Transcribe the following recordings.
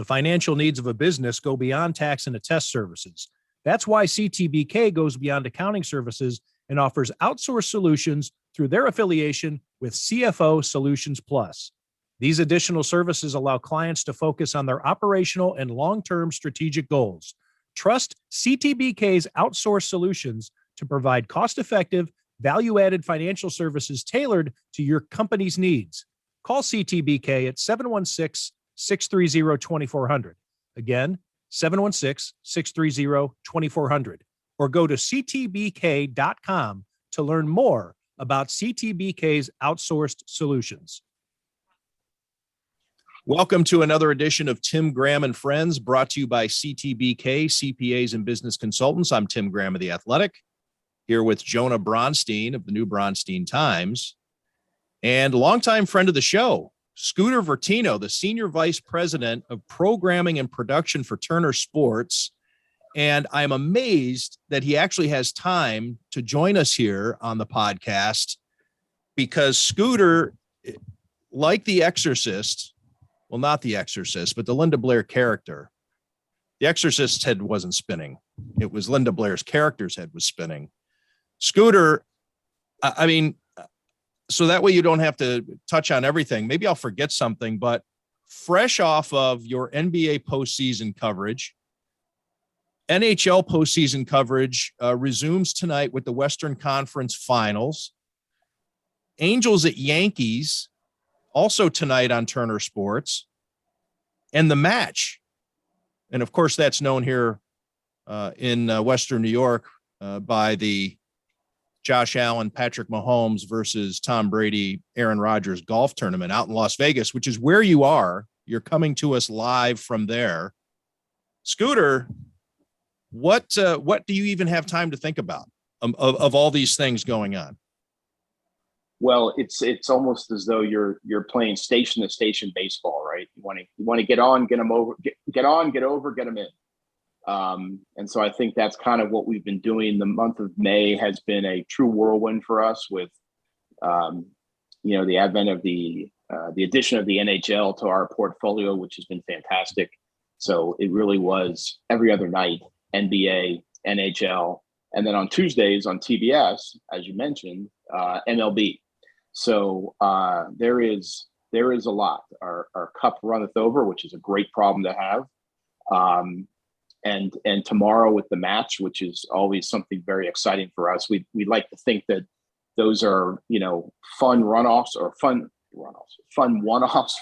The financial needs of a business go beyond tax and attest services. That's why CTBK goes beyond accounting services and offers outsourced solutions through their affiliation with CFO Solutions Plus. These additional services allow clients to focus on their operational and long-term strategic goals. Trust CTBK's outsourced solutions to provide cost-effective, value-added financial services tailored to your company's needs. Call CTBK at 716-630-2400. Again, 716-630-2400. Or go to ctbk.com to learn more about CTBK's outsourced solutions. Welcome to another edition of Tim Graham and Friends, brought to you by CTBK, CPAs and Business Consultants. I'm Tim Graham of The Athletic, here with Jonah Bronstein of the New Bronstein Times, and longtime friend of the show, Scooter Vertino, the Senior Vice President of Programming and Production for Turner Sports. And I'm amazed that he actually has time to join us here on the podcast, because Scooter, like The Exorcist, well, not The Exorcist, but the Linda Blair character, The Exorcist's head wasn't spinning. It was Linda Blair's character's head was spinning. Scooter, I mean, so that way you don't have to touch on everything. Maybe I'll forget something, but fresh off of your NBA postseason coverage, NHL postseason coverage resumes tonight with the Western Conference Finals. Angels at Yankees also tonight on Turner Sports, and the match. And of course, that's known here in Western New York by the Josh Allen, Patrick Mahomes versus Tom Brady, Aaron Rodgers golf tournament out in Las Vegas, which is where you are. You're coming to us live from there. Scooter, what do you even have time to think about of all these things going on? Well, it's almost as though you're playing station to station baseball, right? You want to get on, get them over, get on, get over, get them in. And so I think that's kind of what we've been doing. The month of May has been a true whirlwind for us with, the advent of the addition of the NHL to our portfolio, which has been fantastic. So it really was every other night, NBA, NHL, and then on Tuesdays on TBS, as you mentioned, MLB. So there is a lot. Our cup runneth over, which is a great problem to have. And tomorrow with the match, which is always something very exciting for us. We like to think that those are, fun one-offs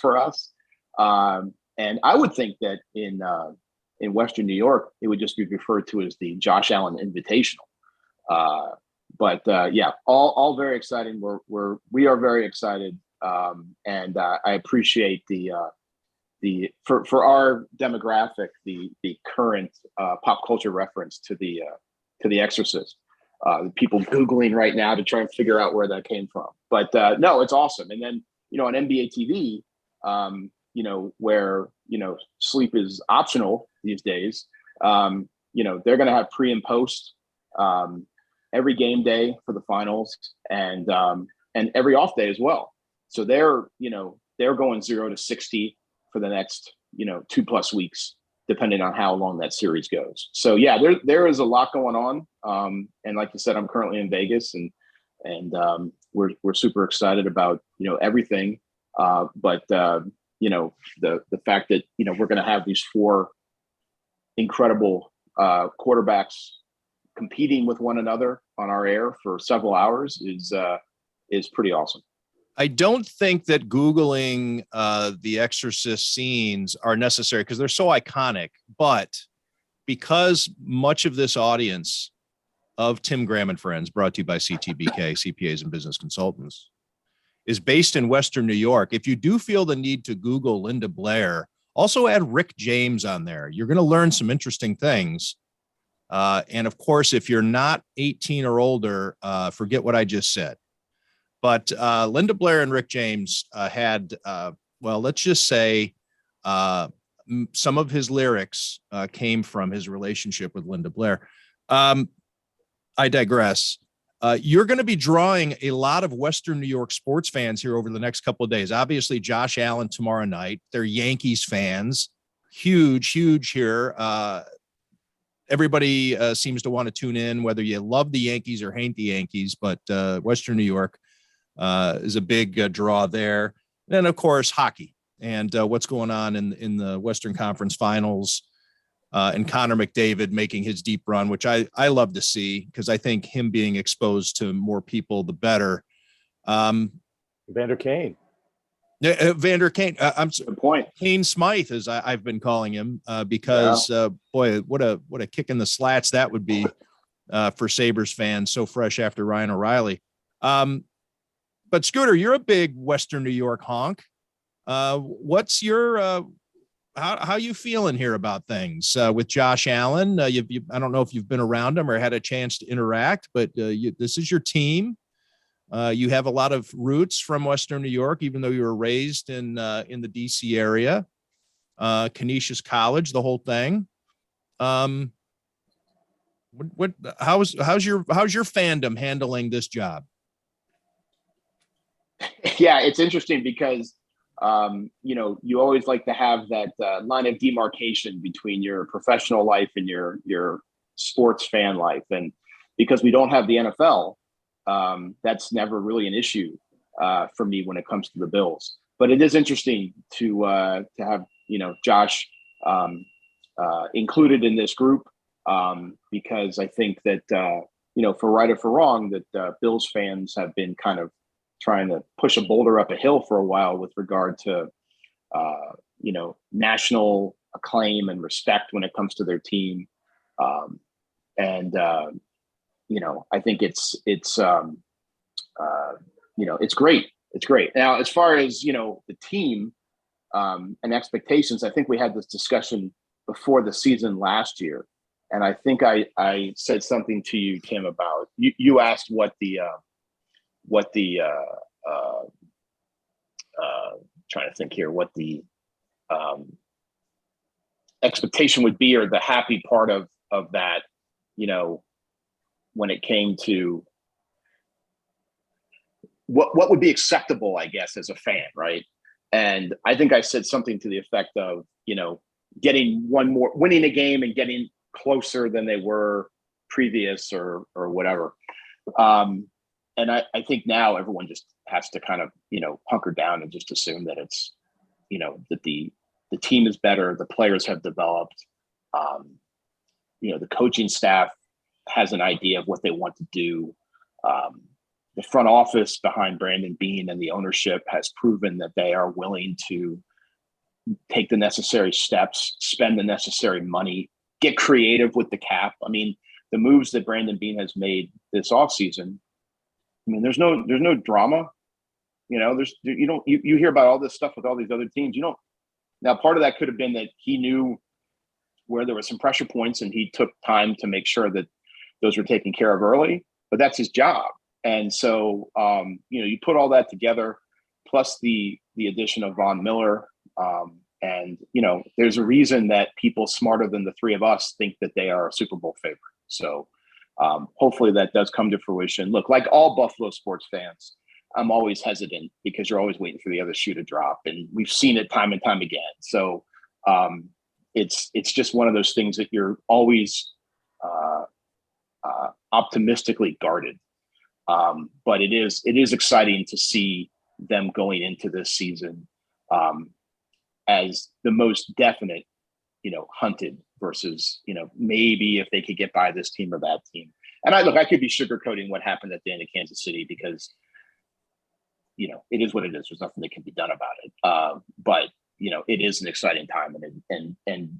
for us. And I would think that in Western New York, it would just be referred to as the Josh Allen Invitational. But all very exciting. We are very excited, and I appreciate for our demographic the current pop culture reference to the Exorcist. The people Googling right now to try and figure out where that came from. But no, it's awesome. And then on NBA TV, where sleep is optional these days. They're going to have pre and post. Every game day for the finals and every off day as well. So they're going 0 to 60 for the next, 2+ weeks, depending on how long that series goes. So yeah, there is a lot going on. And like you said, I'm currently in Vegas and we're super excited about, everything. But the fact that, we're going to have these 4 incredible quarterbacks competing with one another on our air for several hours is pretty awesome. I don't think that Googling the Exorcist scenes are necessary because they're so iconic, but because much of this audience of Tim Graham and Friends, brought to you by CTBK, CPAs and Business Consultants, is based in Western New York. If you do feel the need to Google Linda Blair, also add Rick James on there. You're going to learn some interesting things. And of course, if you're not 18 or older, forget what I just said. But Linda Blair and Rick James had, let's just say some of his lyrics came from his relationship with Linda Blair. I digress. You're going to be drawing a lot of Western New York sports fans here over the next couple of days. Obviously, Josh Allen tomorrow night. They're Yankees fans. huge here. Everybody seems to want to tune in, whether you love the Yankees or hate the Yankees, but Western New York is a big draw there. And of course, hockey and what's going on in the Western Conference Finals, and Connor McDavid making his deep run, which I love to see, because I think him being exposed to more people, the better. Vander Kane. Vander Kane. I'm Good point. Kane Smythe, as I've been calling him, because boy, what a kick in the slats that would be for Sabres fans, so fresh after Ryan O'Reilly. But Scooter, you're a big Western New York honk. What's your how you feeling here about things with Josh Allen? I don't know if you've been around him or had a chance to interact, but this is your team. You have a lot of roots from Western New York, even though you were raised in the DC area, Canisius College, the whole thing. How's your fandom handling this job? Yeah, it's interesting because you always like to have that line of demarcation between your professional life and your sports fan life, and because we don't have the NFL. That's never really an issue for me when it comes to the Bills. But it is interesting to have Josh included in this group, because I think that for right or for wrong, that Bills fans have been kind of trying to push a boulder up a hill for a while with regard to national acclaim and respect when it comes to their team, I think it's great. It's great. Now, as far as, the team and expectations, I think we had this discussion before the season last year. And I think I said something to you, Tim, about you asked what the trying to think here, what the expectation would be, or the happy part of that, when it came to what would be acceptable, I guess, as a fan, right? And I think I said something to the effect of, winning a game and getting closer than they were previous, or whatever. And I think now everyone just has to kind of, hunker down and just assume that it's, that the team is better, the players have developed, the coaching staff has an idea of what they want to do. The front office behind Brandon Beane and the ownership has proven that they are willing to take the necessary steps, spend the necessary money, get creative with the cap. I mean, the moves that Brandon Beane has made this offseason, I mean, there's no drama. You hear about all this stuff with all these other teams. Now part of that could have been that he knew where there were some pressure points and he took time to make sure that those were taken care of early, but that's his job. And so, you put all that together, plus the addition of Von Miller. And, there's a reason that people smarter than the three of us think that they are a Super Bowl favorite. So hopefully that does come to fruition. Look, like all Buffalo sports fans, I'm always hesitant because you're always waiting for the other shoe to drop. And we've seen it time and time again. So it's just one of those things that you're always optimistically guarded. But it is exciting to see them going into this season as the most definite, hunted versus, maybe if they could get by this team or that team. And I could be sugarcoating what happened at the end of Kansas City because, it is what it is. There's nothing that can be done about it. But, it is an exciting time, and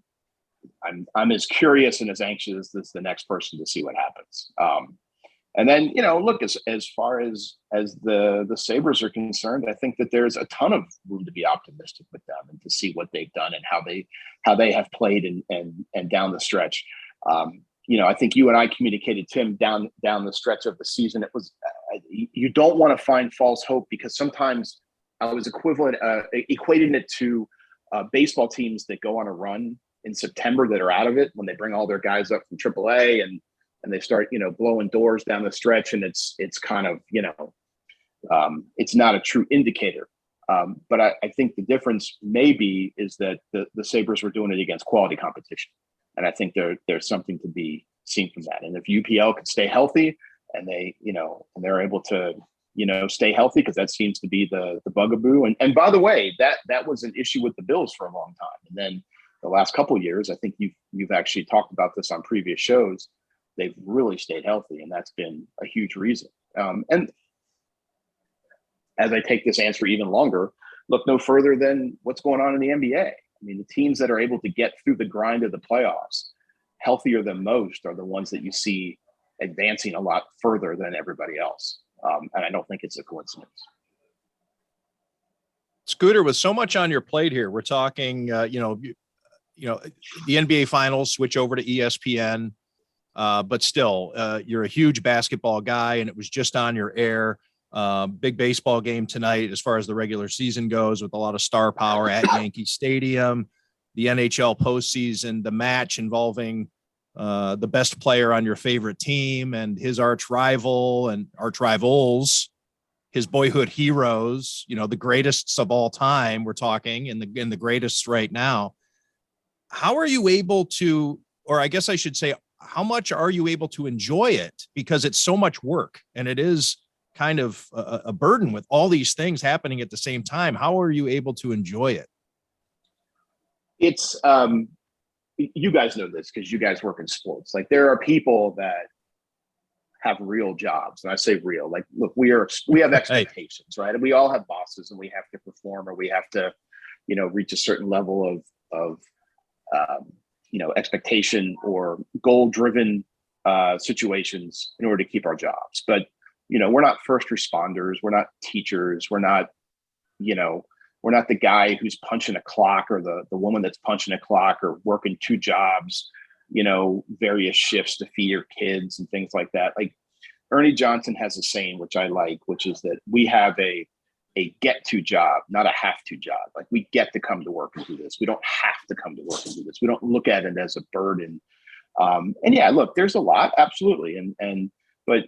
I'm as curious and as anxious as the next person to see what happens. And then, look, as far as the Sabres are concerned, I think that there's a ton of room to be optimistic with them and to see what they've done and how they have played and down the stretch. I think you and I communicated, Tim, down the stretch of the season. It was you don't want to find false hope, because sometimes I was equating it to baseball teams that go on a run in September that are out of it when they bring all their guys up from AAA and they start, blowing doors down the stretch, and it's kind of, it's not a true indicator. But I think the difference maybe is that the Sabres were doing it against quality competition. And I think there's something to be seen from that. And if UPL can stay healthy and they're able to, stay healthy, because that seems to be the bugaboo. And by the way, that was an issue with the Bills for a long time. And then the last couple of years, I think you've actually talked about this on previous shows, they've really stayed healthy, and that's been a huge reason. And as I take this answer even longer, look no further than what's going on in the NBA. I mean, the teams that are able to get through the grind of the playoffs healthier than most are the ones that you see advancing a lot further than everybody else. And I don't think it's a coincidence. Scooter, with so much on your plate here, we're talking, the NBA finals switch over to ESPN, but still, you're a huge basketball guy, and it was just on your air. Big baseball game tonight as far as the regular season goes, with a lot of star power at Yankee Stadium. The NHL postseason, the match involving the best player on your favorite team and his arch rival and arch rivals, his boyhood heroes, the greatest of all time. We're talking in the greatest right now. How are you able to, or I guess I should say, how much are you able to enjoy it? Because it's so much work, and it is kind of a burden with all these things happening at the same time. How are you able to enjoy it? It's you guys know this because you guys work in sports. Like, there are people that have real jobs, and I say real. Like, look, we have expectations, right? And we all have bosses, and we have to perform, or we have to, reach a certain level of expectation or goal-driven situations in order to keep our jobs. But we're not first responders. We're not teachers. We're not the guy who's punching a clock, or the woman that's punching a clock, or working two jobs, various shifts to feed your kids and things like that. Like, Ernie Johnson has a saying, which I like, which is that we have a get to job, not a have to job. Like, we get to come to work and do this. We don't have to come to work and do this. We don't look at it as a burden. And yeah, look, there's a lot, absolutely. But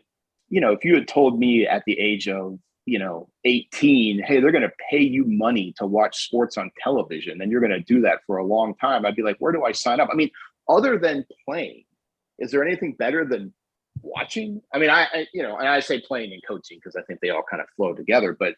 if you had told me at the age of 18, hey, they're going to pay you money to watch sports on television, and you're going to do that for a long time, I'd be like, where do I sign up? I mean, other than playing, is there anything better than watching? I mean, and I say playing and coaching because I think they all kind of flow together. But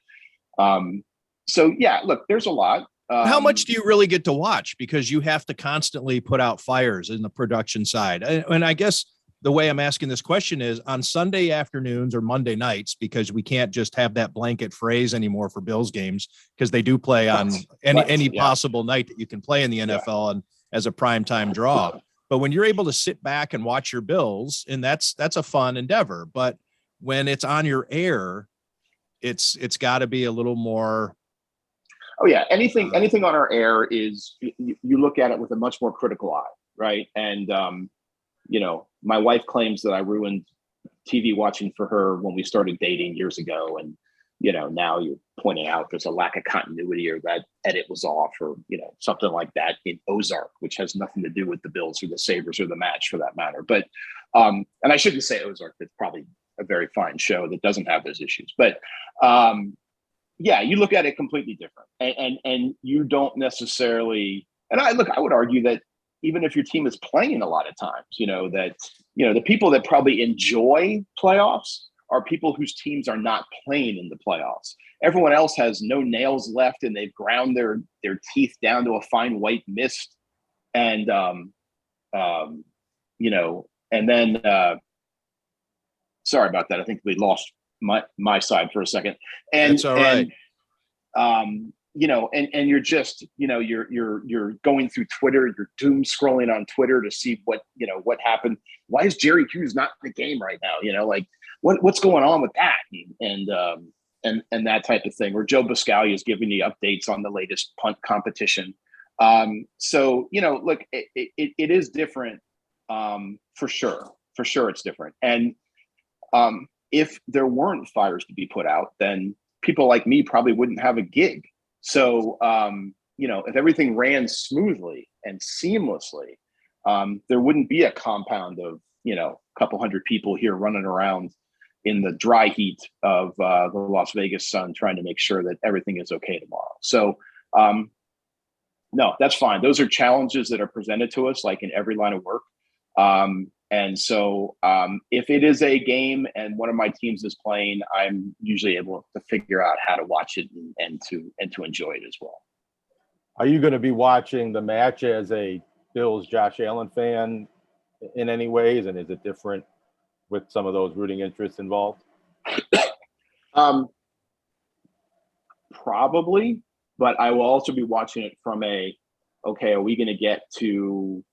so yeah, look, there's a lot. How much do you really get to watch? Because you have to constantly put out fires in the production side. And I guess the way I'm asking this question is on Sunday afternoons or Monday nights, because we can't just have that blanket phrase anymore for Bills games, because they do play on any possible night that you can play in the NFL and as a primetime draw. But when you're able to sit back and watch your Bills, and that's a fun endeavor. But when it's on your air, it's got to be a little more. Oh yeah, anything on our air is, you look at it with a much more critical eye, right? And my wife claims that I ruined TV watching for her when we started dating years ago, and now you're pointing out there's a lack of continuity, or that edit was off, or something like that in Ozark, which has nothing to do with the Bills or the Sabres or the match for that matter. But and I shouldn't say Ozark, it's probably a very fine show that doesn't have those issues. But yeah, you look at it completely different, and you don't necessarily. And I would argue that even if your team is playing a lot of times, the people that probably enjoy playoffs are people whose teams are not playing in the playoffs. Everyone else has no nails left, and they've ground their teeth down to a fine white mist. And, and then, sorry about that. I think we lost my side for a second. And that's all right. And you're just, you're going through Twitter, you're doom scrolling on Twitter to see what happened. Why is Jerry Hughes not in the game right now? Like what's going on with that? And that type of thing. Or Joe Buscaglia is giving you updates on the latest punt competition. So, look, it is different. For sure it's different. And if there weren't fires to be put out, then people like me probably wouldn't have a gig. So, if everything ran smoothly and seamlessly, there wouldn't be a compound of, a couple hundred people here running around, in the dry heat of the Las Vegas sun, trying to make sure that everything is okay tomorrow. So, no, that's fine. Those are challenges that are presented to us, like in every line of work. And so if it is a game and one of my teams is playing, I'm usually able to figure out how to watch it and to enjoy it as well. Are you going to be watching the match as a Bills Josh Allen fan in any ways? And is it different with some of those rooting interests involved? Probably, but I will also be watching it from okay, are we going to get to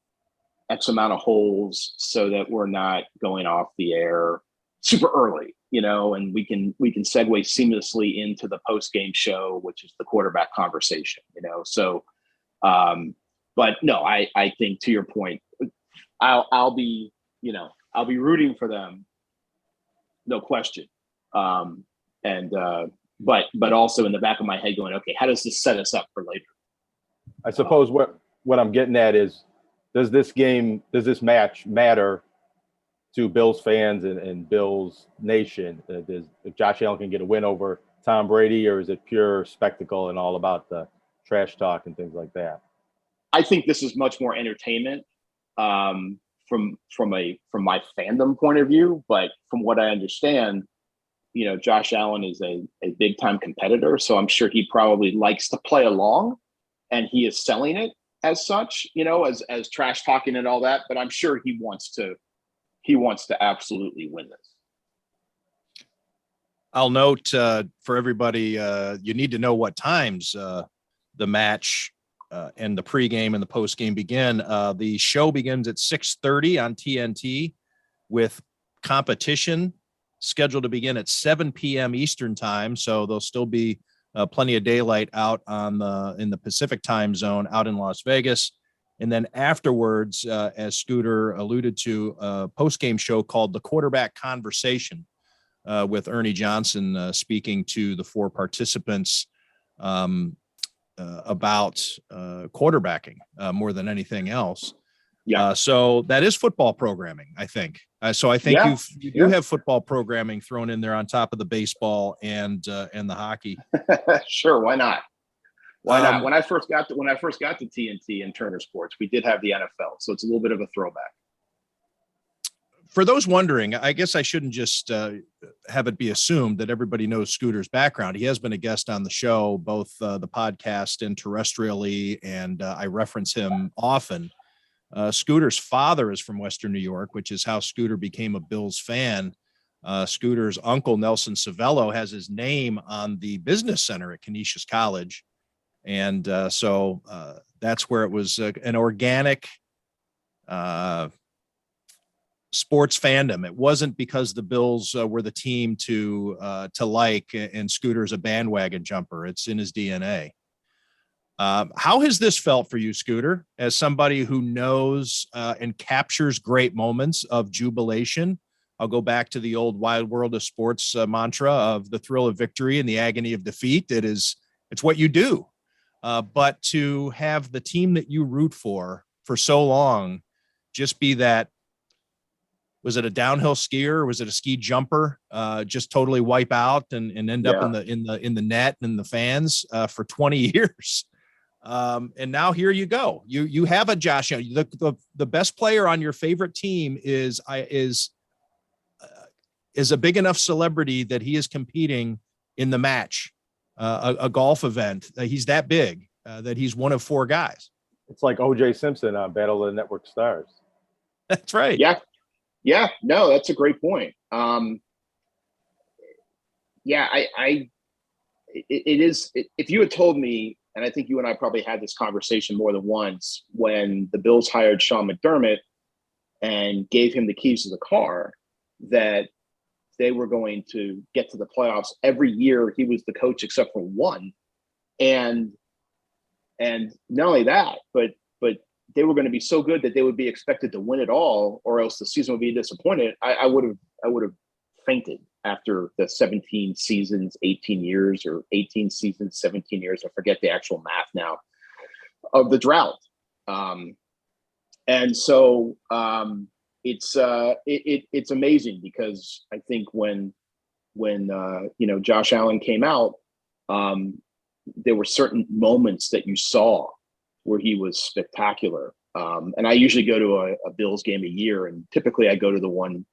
X amount of holes so that we're not going off the air super early, and we can segue seamlessly into the post game show, which is the quarterback conversation, So, but no, I think to your point, I'll be rooting for them, no question. But also in the back of my head going, okay, how does this set us up for later? I suppose what I'm getting at is, does this match matter to Bills fans and Bills Nation? If Josh Allen can get a win over Tom Brady, or is it pure spectacle and all about the trash talk and things like that? I think this is much more entertainment from my fandom point of view, but from what I understand, Josh Allen is a big time competitor, so I'm sure he probably likes to play along, and he is selling it as such, as trash talking and all that. But I'm sure he wants to absolutely win this. I'll note for everybody, you need to know what times the match and the pregame and the postgame begin. The show begins at 6:30 on TNT, with competition scheduled to begin at 7 p.m. Eastern time. So there'll still be plenty of daylight out in the Pacific time zone out in Las Vegas. And then afterwards, as Scooter alluded to, a post-game show called The Quarterback Conversation with Ernie Johnson speaking to the four participants about quarterbacking more than anything else. Yeah. So that is football programming, I think. So I think you do have football programming thrown in there on top of the baseball and the hockey. Sure, why not? Why not? When I first got to TNT and Turner Sports, we did have the NFL, so it's a little bit of a throwback. For those wondering, I guess I shouldn't just have it be assumed that everybody knows Scooter's background. He has been a guest on the show, both the podcast and terrestrially, and I reference him often. Scooter's father is from Western New York, which is how Scooter became a Bills fan. Scooter's uncle, Nelson Savello, has his name on the business center at Canisius College. And so that's where it was an organic sports fandom. It wasn't because the Bills were the team to like, and Scooter's a bandwagon jumper. It's in his DNA. How has this felt for you, Scooter, as somebody who knows and captures great moments of jubilation? I'll go back to the old Wild World of Sports mantra of the thrill of victory and the agony of defeat. It's what you do. But to have the team that you root for so long just be that, was it a downhill skier or was it a ski jumper? Just totally wipe out and end up in the net and the fans for 20 years. And now here you go. You have a Josh. The best player on your favorite team is a big enough celebrity that he is competing in the match, a golf event. He's that big that he's one of four guys. It's like O.J. Simpson on Battle of the Network Stars. That's right. Yeah. No, that's a great point. It is. If you had told me, and I think you and I probably had this conversation more than once, when the Bills hired Sean McDermott and gave him the keys to the car, that they were going to get to the playoffs every year he was the coach except for one. And not only that, but they were going to be so good that they would be expected to win it all, or else the season would be disappointed. I would have fainted after the 17 seasons, 18 years, or 18 seasons, 17 years. I forget the actual math now of the drought. And so it's amazing, because I think when Josh Allen came out, there were certain moments that you saw where he was spectacular. And I usually go to a Bills game a year, and typically I go to the one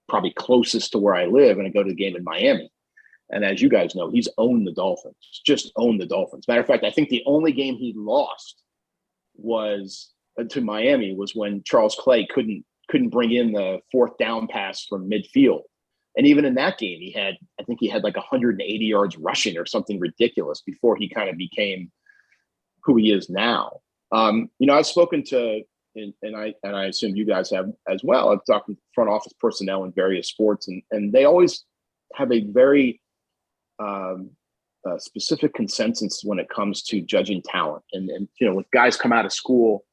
probably closest to where I live, and I go to the game in Miami. And as you guys know, he's owned the Dolphins, just owned the Dolphins. Matter of fact, I think the only game he lost was to Miami was when Charles Clay couldn't bring in the fourth down pass from midfield. And even in that game, I think he had like 180 yards rushing or something ridiculous before he kind of became who he is now. I've spoken to, and I assume you guys have as well. I've talked with front office personnel in various sports, and they always have a very specific consensus when it comes to judging talent. And with guys come out of school,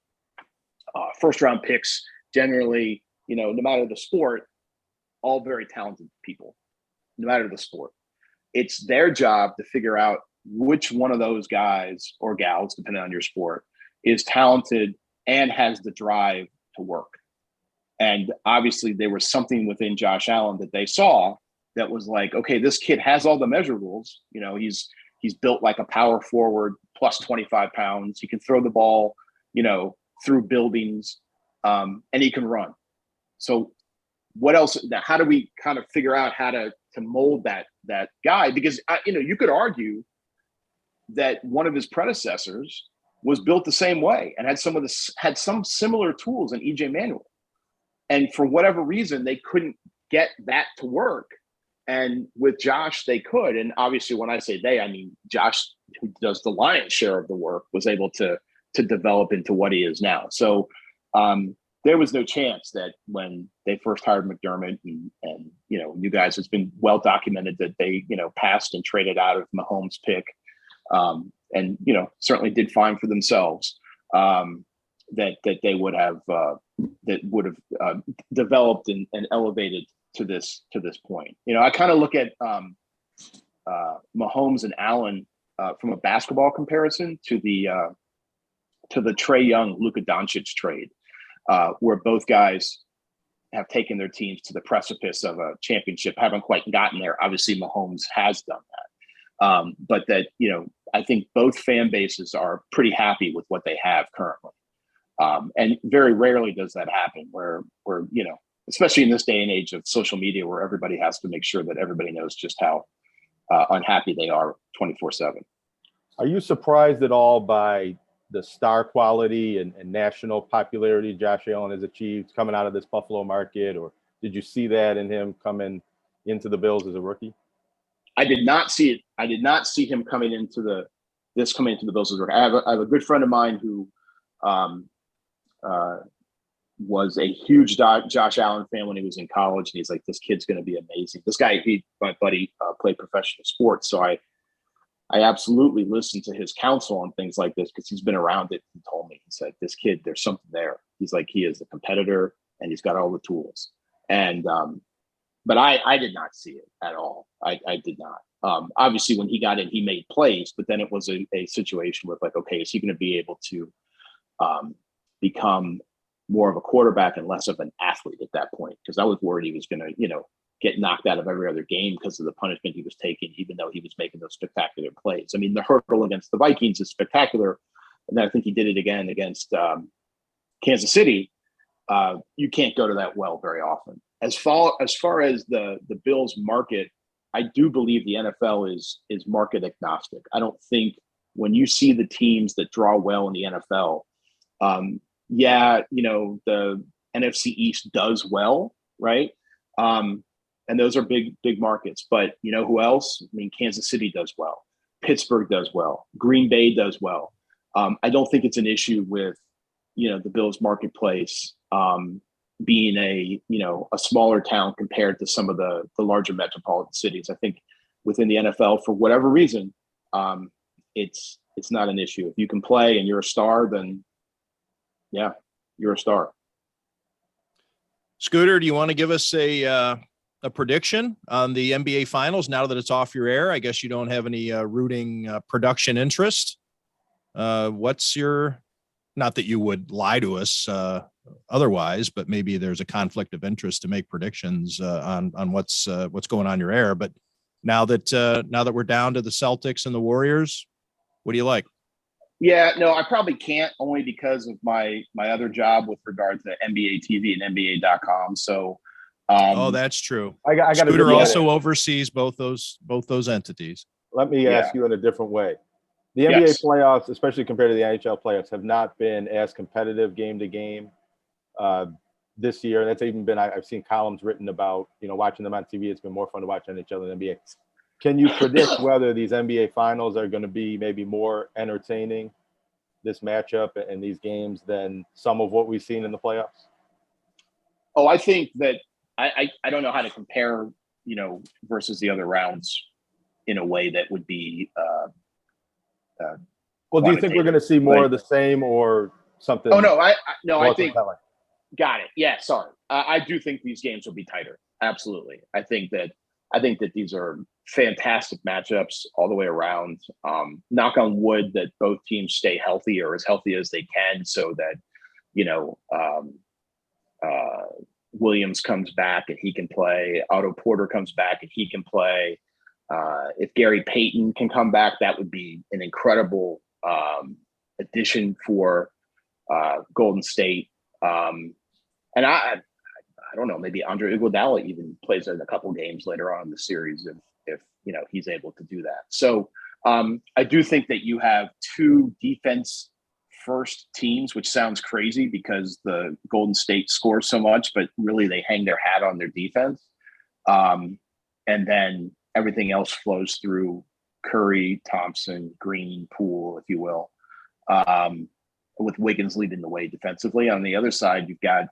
first round picks, generally, no matter the sport, all very talented people, no matter the sport. It's their job to figure out which one of those guys or gals, depending on your sport, is talented and has the drive to work. And obviously there was something within Josh Allen that they saw that was like, okay, this kid has all the measurables. He's built like a power forward, plus 25 pounds. He can throw the ball, through buildings, and he can run. So what else? How do we kind of figure out how to mold that guy? Because you could argue that one of his predecessors was built the same way and had some similar tools in EJ Manuel, and for whatever reason they couldn't get that to work. And with Josh, they could. And obviously, when I say they, I mean Josh, who does the lion's share of the work, was able to develop into what he is now. So there was no chance that when they first hired McDermott and you guys, it's been well documented that they, passed and traded out of Mahomes' pick, and, certainly did fine for themselves, that they would have developed and elevated to this point. I kind of look at Mahomes and Allen from a basketball comparison to the Trae Young, Luka Doncic trade, where both guys have taken their teams to the precipice of a championship, haven't quite gotten there. Obviously, Mahomes has done that. But that, I think both fan bases are pretty happy with what they have currently. And very rarely does that happen where especially in this day and age of social media, where everybody has to make sure that everybody knows just how unhappy they are 24/7. Are you surprised at all by the star quality and national popularity Josh Allen has achieved coming out of this Buffalo market? Or did you see that in him coming into the Bills as a rookie? I did not see it. I did not see him coming into the Bills as a rookie. I have a good friend of mine who was a huge Josh Allen fan when he was in college. And he's like, this kid's going to be amazing. This guy, my buddy, played professional sports. So I absolutely listened to his counsel on things like this because he's been around it. He told me, he said, this kid, there's something there. He's like, he is a competitor and he's got all the tools. And, but I did not see it at all. I did not. Obviously when he got in, he made plays, but then it was a situation with like, okay, is he going to be able to become more of a quarterback and less of an athlete at that point? Because I was worried he was going to, get knocked out of every other game because of the punishment he was taking, even though he was making those spectacular plays. I mean, the hurdle against the Vikings is spectacular. And then I think he did it again against Kansas City. You can't go to that well very often. As far as the Bills market, I do believe the NFL is market agnostic. I don't think when you see the teams that draw well in the NFL, the NFC East does well, right? And those are big markets. But you know who else? I mean, Kansas City does well. Pittsburgh does well. Green Bay does well. I don't think it's an issue with, the Bills marketplace being a smaller town compared to some of the larger metropolitan cities. I think within the NFL, for whatever reason, it's not an issue. If you can play and you're a star, then yeah, you're a star. Scooter, do you want to give us a prediction on the NBA Finals now that it's off your air? I guess you don't have any rooting production interest. What's your not that you would lie to us otherwise, but maybe there's a conflict of interest to make predictions on what's going on your air. But now that we're down to the Celtics and the Warriors, what do you like? Yeah, no, I probably can't, only because of my other job with regard to NBA TV and NBA.com. So, that's true. I got Scooter also oversees both those entities. Let me ask you in a different way. The NBA playoffs, especially compared to the NHL playoffs, have not been as competitive game to game this year. That's even been, I've seen columns written about, watching them on TV. It's been more fun to watch NHL than NBA. Can you predict whether these NBA finals are going to be maybe more entertaining, this matchup and these games, than some of what we've seen in the playoffs? Oh, I think that I don't know how to compare, versus the other rounds in a way that would be well, do you think we're going to see more of the same or something? Oh, no, I think compelling? Got it. Yeah, sorry. I do think these games will be tighter. Absolutely. I think that these are fantastic matchups all the way around. Knock on wood that both teams stay healthy, or as healthy as they can, so that Williams comes back and he can play. Otto Porter comes back and he can play. If Gary Payton can come back, that would be an incredible addition for Golden State. And I don't know, maybe Andre Iguodala even plays in a couple games later on in the series if he's able to do that. So I do think that you have two defense first teams, which sounds crazy because the Golden State scores so much, but really they hang their hat on their defense. And then everything else flows through Curry, Thompson, Green, Poole, if you will, with Wiggins leading the way defensively. On the other side, you've got,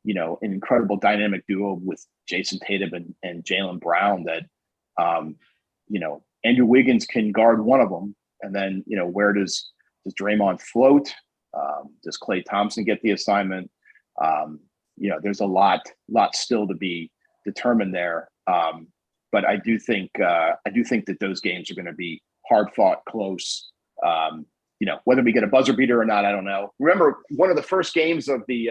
an incredible dynamic duo with Jason Tatum and Jaylen Brown that, Andrew Wiggins can guard one of them. And then, where does Draymond float? Does Klay Thompson get the assignment? There's a lot still to be determined there. But I do think that those games are going to be hard fought, close. Whether we get a buzzer beater or not, I don't know. Remember, one of the first games of the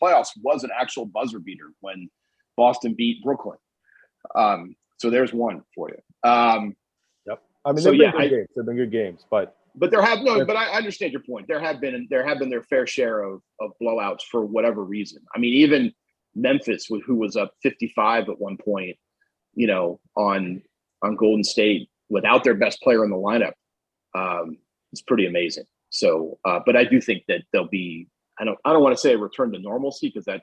playoffs was an actual buzzer beater when Boston beat Brooklyn. So there's one for you. Yep. I mean, they've been good games, but there have but I understand your point. There have been their fair share of blowouts for whatever reason. I mean, even Memphis, who was up 55 at one point, on Golden State without their best player in the lineup. It's pretty amazing. So, but I do think that there'll be, I don't want to say a return to normalcy, because I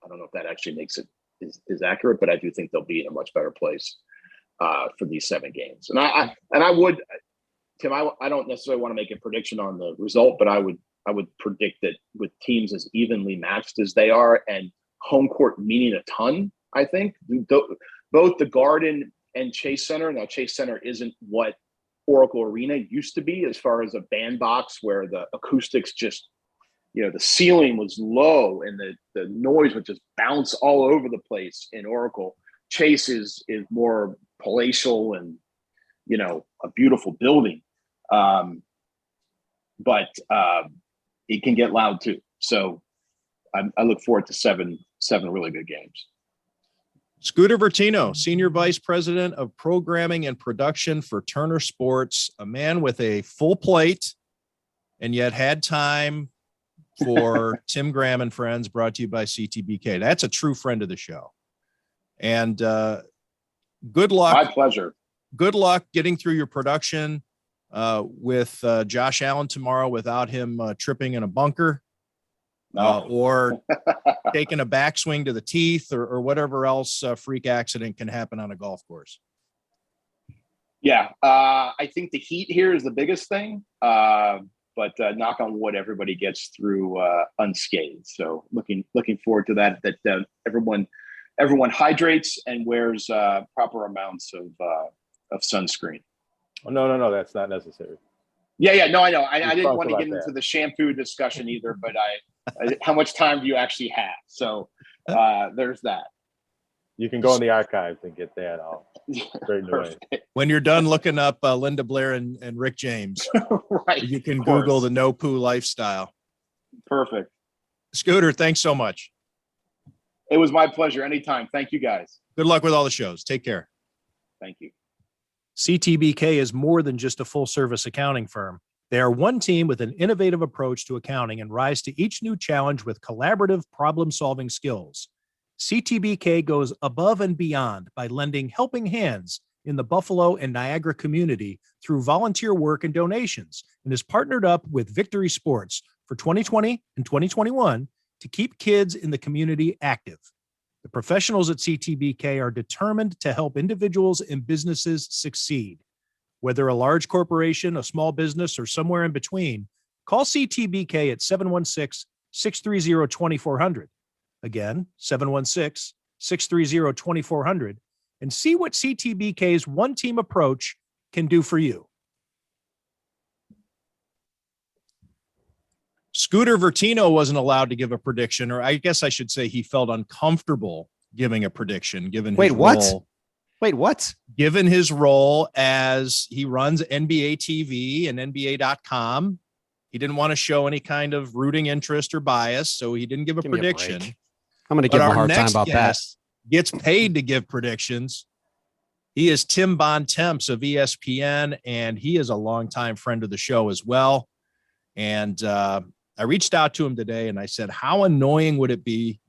don't know if that actually makes it is accurate, but I do think they'll be in a much better place for these 7 games. And I would, Tim, I don't necessarily want to make a prediction on the result, but I would predict that with teams as evenly matched as they are, and home court meaning a ton, I think both the Garden and Chase Center. Now, Chase Center isn't what Oracle Arena used to be, as far as a bandbox where the acoustics just, the ceiling was low and the noise would just bounce all over the place in Oracle. Chase is more palatial and, a beautiful building. But it can get loud too. So I look forward to seven really good games. Scooter Vertino, Senior Vice President of Programming and Production for Turner Sports, a man with a full plate and yet had time for Tim Graham and Friends, brought to you by CTBK. That's a true friend of the show. And good luck. My pleasure. Good luck getting through your production with Josh Allen tomorrow without him tripping in a bunker. Or taking a backswing to the teeth, or whatever else freak accident can happen on a golf course. Yeah, I think the heat here is the biggest thing, but knock on wood, everybody gets through unscathed. So looking forward to that. That everyone hydrates and wears proper amounts of sunscreen. Oh, no, that's not necessary. Yeah, no, I know. I didn't want to get into the shampoo discussion either, but how much time do you actually have? So there's that. You can go in the archives and get that all straightened away. When you're done looking up Linda Blair and Rick James, right? you can Google the no poo lifestyle. Perfect. Scooter, thanks so much. It was my pleasure. Anytime. Thank you, guys. Good luck with all the shows. Take care. Thank you. CTBK is more than just a full-service accounting firm. They are one team with an innovative approach to accounting and rise to each new challenge with collaborative problem-solving skills. CTBK goes above and beyond by lending helping hands in the Buffalo and Niagara community through volunteer work and donations, and is partnered up with Victory Sports for 2020 and 2021 to keep kids in the community active. The professionals at CTBK are determined to help individuals and businesses succeed. Whether a large corporation, a small business, or somewhere in between, call CTBK at 716-630-2400. Again, 716-630-2400, and see what CTBK's one-team approach can do for you. Scooter Vertino wasn't allowed to give a prediction, or I guess I should say he felt uncomfortable giving a prediction given his role. Wait, what? Given his role as he runs NBA TV and NBA.com, he didn't want to show any kind of rooting interest or bias, so he didn't give a prediction. I'm going to give him a hard time about that. Gets paid to give predictions. He is Tim Bontemps of ESPN, and he is a longtime friend of the show as well. And I reached out to him today and I said, how annoying would it be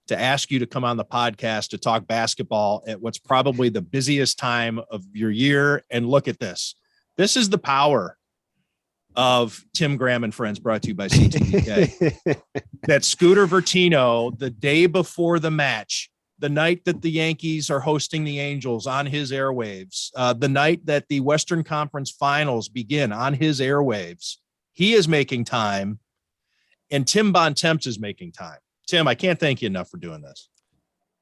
to ask you to come on the podcast to talk basketball at what's probably the busiest time of your year? And look at this. This is the power of Tim Graham and Friends, brought to you by CTBK. That Scooter Vertino, the day before the match, the night that the Yankees are hosting the Angels on his airwaves, the night that the Western Conference Finals begin on his airwaves, he is making time, and Tim Bontemps is making time. Tim, I can't thank you enough for doing this.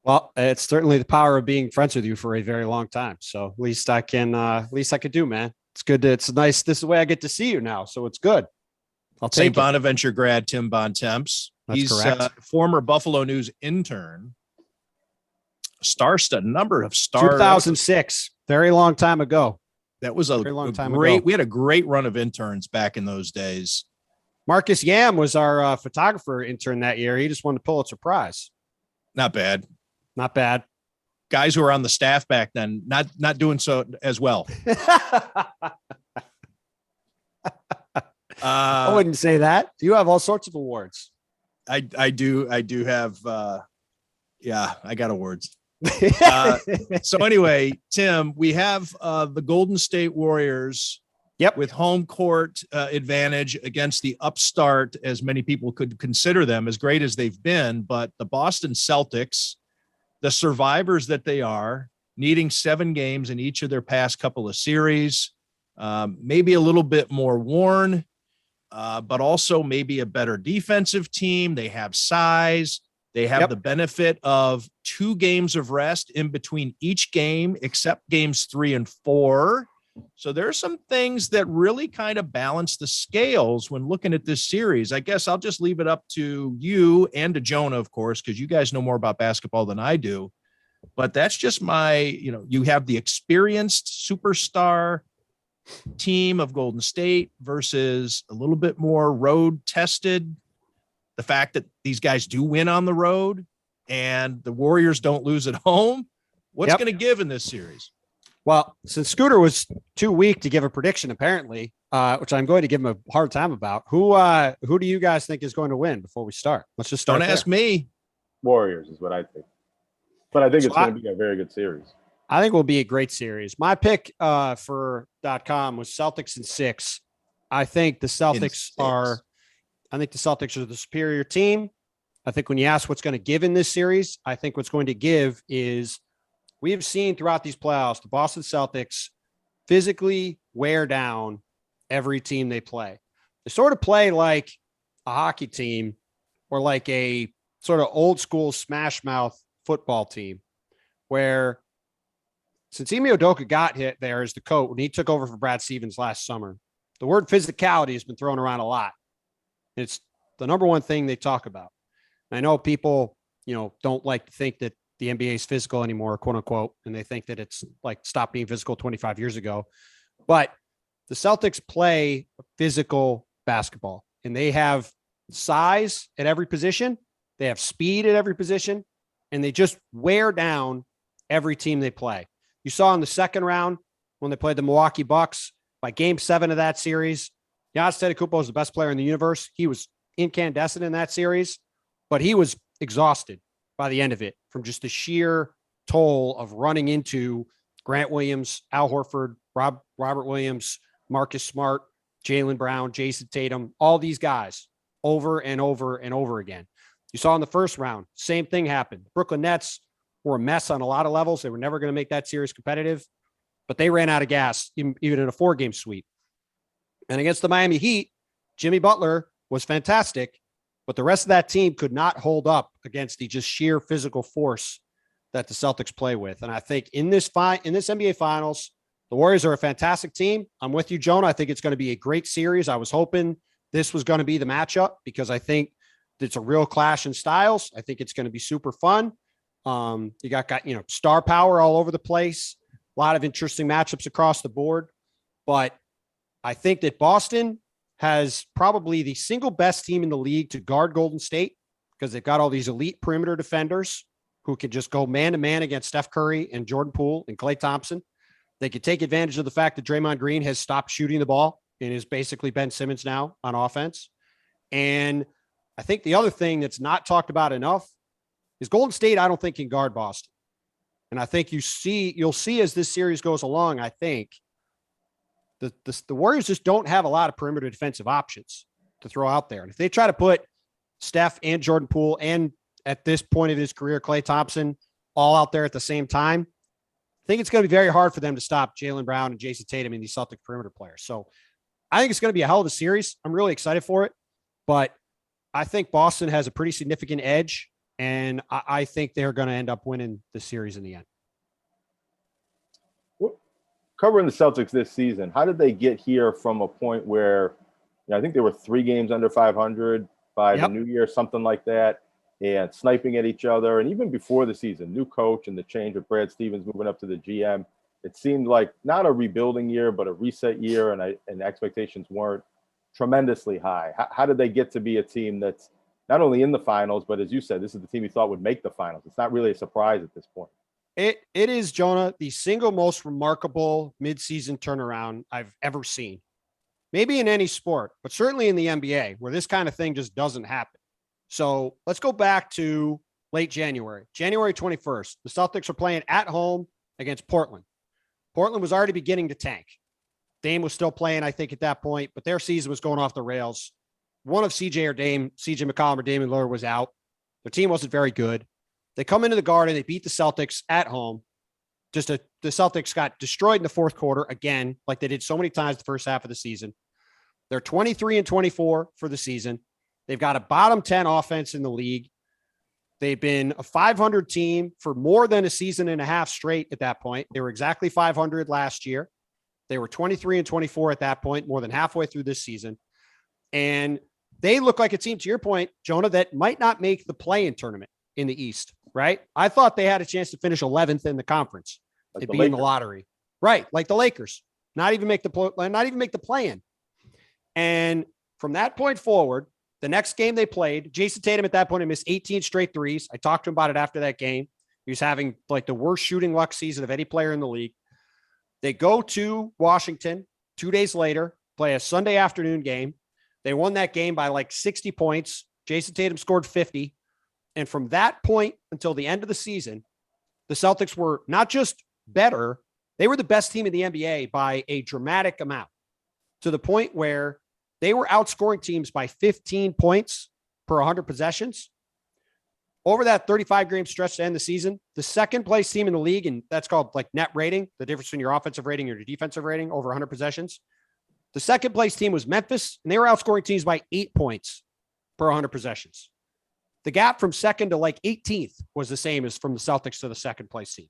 Well, it's certainly the power of being friends with you for a very long time. So at least I can do, man. It's good. It's nice. This is the way I get to see you now. So it's good. I'll take St. Bonaventure grad Tim Bontemps. That's correct. Former Buffalo News intern. Star-studded, number of stars. 2006, very long time ago. That was a very long time great. ago. We had a great run of interns back in those days. Marcus Yam was our photographer intern that year. He just won the Pulitzer Prize. Not bad. Not bad. Guys who were on the staff back then, not doing so as well. I wouldn't say that. You have all sorts of awards. I do have. Yeah, I got awards. So anyway, Tim, we have the Golden State Warriors. Yep. With home court advantage against the upstart, as many people could consider them, as great as they've been, but the Boston Celtics, the survivors that they are, needing 7 games in each of their past couple of series, maybe a little bit more worn, but also maybe a better defensive team. They have size. They have the benefit of 2 games of rest in between each game, except games 3 and 4. So there are some things that really kind of balance the scales when looking at this series. I guess I'll just leave it up to you and to Jonah, of course, because you guys know more about basketball than I do. But that's just you have the experienced superstar team of Golden State versus a little bit more road tested. The fact that these guys do win on the road and the Warriors don't lose at home. What's going to give in this series? Well, since Scooter was too weak to give a prediction, apparently, which I'm going to give him a hard time about, who do you guys think is going to win before we start? Let's just start. Don't ask me. Warriors is what I think. But I think it's going to be a very good series. I think it will be a great series. My pick for .com was Celtics in 6. I think the Celtics are the superior team. I think when you ask what's going to give in this series, I think what's going to give is we have seen throughout these playoffs, the Boston Celtics physically wear down every team they play. They sort of play like a hockey team or like a sort of old school smash mouth football team where since Ime Udoka got hit there as the coach when he took over for Brad Stevens last summer, the word physicality has been thrown around a lot. It's the number one thing they talk about. And I know people, don't like to think that the NBA is physical anymore, quote unquote, and they think that it's like stopped being physical 25 years ago. But the Celtics play physical basketball, and they have size at every position. They have speed at every position, and they just wear down every team they play. You saw in the second round when they played the Milwaukee Bucks, by game 7 of that series, Giannis Antetokounmpo is the best player in the universe. He was incandescent in that series, but he was exhausted by the end of it from just the sheer toll of running into Grant Williams, Al Horford, Robert Williams, Marcus Smart, Jaylen Brown, Jason Tatum, all these guys over and over and over again. You saw in the first round, same thing happened. The Brooklyn Nets were a mess on a lot of levels. They were never going to make that series competitive, but they ran out of gas even in a 4-game sweep. And against the Miami Heat, Jimmy Butler was fantastic, but the rest of that team could not hold up against the just sheer physical force that the Celtics play with. And I think in this NBA Finals, the Warriors are a fantastic team. I'm with you, Jonah. I think it's going to be a great series. I was hoping this was going to be the matchup because I think it's a real clash in styles. I think it's going to be super fun. You got star power all over the place. A lot of interesting matchups across the board. But I think that Boston has probably the single best team in the league to guard Golden State because they've got all these elite perimeter defenders who can just go man-to-man against Steph Curry and Jordan Poole and Klay Thompson. They could take advantage of the fact that Draymond Green has stopped shooting the ball and is basically Ben Simmons now on offense. And I think the other thing that's not talked about enough is Golden State, I don't think, can guard Boston. And I think you'll see as this series goes along, I think the Warriors just don't have a lot of perimeter defensive options to throw out there. And if they try to put Steph and Jordan Poole and at this point of his career, Klay Thompson all out there at the same time, I think it's going to be very hard for them to stop Jaylen Brown and Jason Tatum and these Celtic perimeter players. So I think it's going to be a hell of a series. I'm really excited for it, but I think Boston has a pretty significant edge, and I think they're going to end up winning the series in the end. Covering the Celtics this season, how did they get here from a point where I think they were 3 games under 500 by the new year, something like that, and sniping at each other? And even before the season, new coach and the change with Brad Stevens moving up to the GM, it seemed like not a rebuilding year, but a reset year, and expectations weren't tremendously high. How did they get to be a team that's not only in the finals, but as you said, this is the team you thought would make the finals? It's not really a surprise at this point. It is, Jonah, the single most remarkable midseason turnaround I've ever seen. Maybe in any sport, but certainly in the NBA, where this kind of thing just doesn't happen. So let's go back to late January 21st. The Celtics are playing at home against Portland. Portland was already beginning to tank. Dame was still playing, I think, at that point, but their season was going off the rails. One of CJ McCollum or Damian Lillard was out. Their team wasn't very good. They come into the Garden. They beat the Celtics at home. The Celtics got destroyed in the fourth quarter again, like they did so many times the first half of the season. They're 23-24 for the season. They've got a bottom 10 offense in the league. They've been a 500 team for more than a season and a half straight at that point. They were exactly 500 last year. They were 23-24 at that point, more than halfway through this season. And they look like a team, to your point, Jonah, that might not make the play-in tournament in the East, right? I thought they had a chance to finish 11th in the conference. Like They'd the be in Lakers. the lottery. Right, like the Lakers. Not even make the play-in. And from that point forward, the next game they played, Jason Tatum at that point had missed 18 straight threes. I talked to him about it after that game. He was having like the worst shooting luck season of any player in the league. They go to Washington 2 days later, play a Sunday afternoon game. They won that game by like 60 points. Jason Tatum scored 50. And from that point until the end of the season, the Celtics were not just better, they were the best team in the NBA by a dramatic amount, to the point where they were outscoring teams by 15 points per 100 possessions. Over that 35-game stretch to end the season, the second place team in the league, and that's called like net rating, the difference between your offensive rating and your defensive rating over 100 possessions. The second place team was Memphis, and they were outscoring teams by 8 points per 100 possessions. The gap from second to like 18th was the same as from the Celtics to the second place team.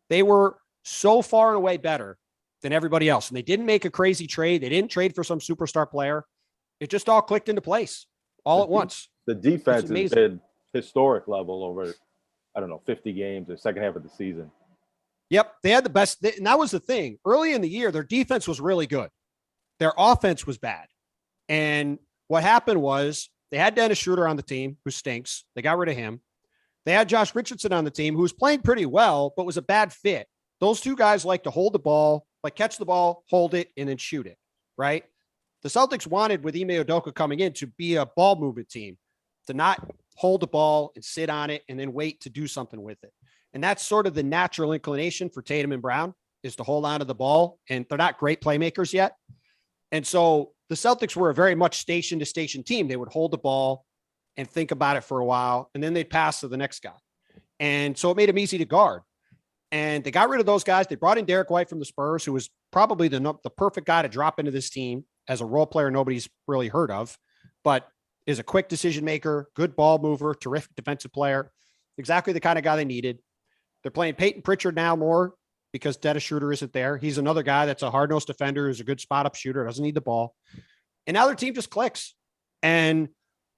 They were so far and away better than everybody else. And they didn't make a crazy trade. They didn't trade for some superstar player. It just all clicked into place all at once. The defense has been historic level over, 50 games, the second half of the season. Yep. They had the best. And that was the thing. Early in the year, their defense was really good. Their offense was bad. And what happened was They had Dennis Schroeder on the team, who stinks. They got rid of him. They had Josh Richardson on the team, who was playing pretty well, but was a bad fit. Those two guys like to hold the ball, like catch the ball, hold it, and then shoot it, right? The Celtics wanted, with Ime Udoka coming in, to be a ball movement team, to not hold the ball and sit on it and then wait to do something with it. And that's sort of the natural inclination for Tatum and Brown, is to hold on to the ball. And they're not great playmakers yet. And so the Celtics were a very much station to station team. They would hold the ball and think about it for a while, and then they'd pass to the next guy. And so it made them easy to guard. And they got rid of those guys. They brought in Derek White from the Spurs, who was probably the perfect guy to drop into this team as a role player nobody's really heard of, but is a quick decision maker, good ball mover, terrific defensive player, exactly the kind of guy they needed. They're playing Peyton Pritchard now more because Dennis Schroeder isn't there. He's another guy that's a hard-nosed defender, who's a good spot-up shooter, doesn't need the ball. And now their team just clicks. And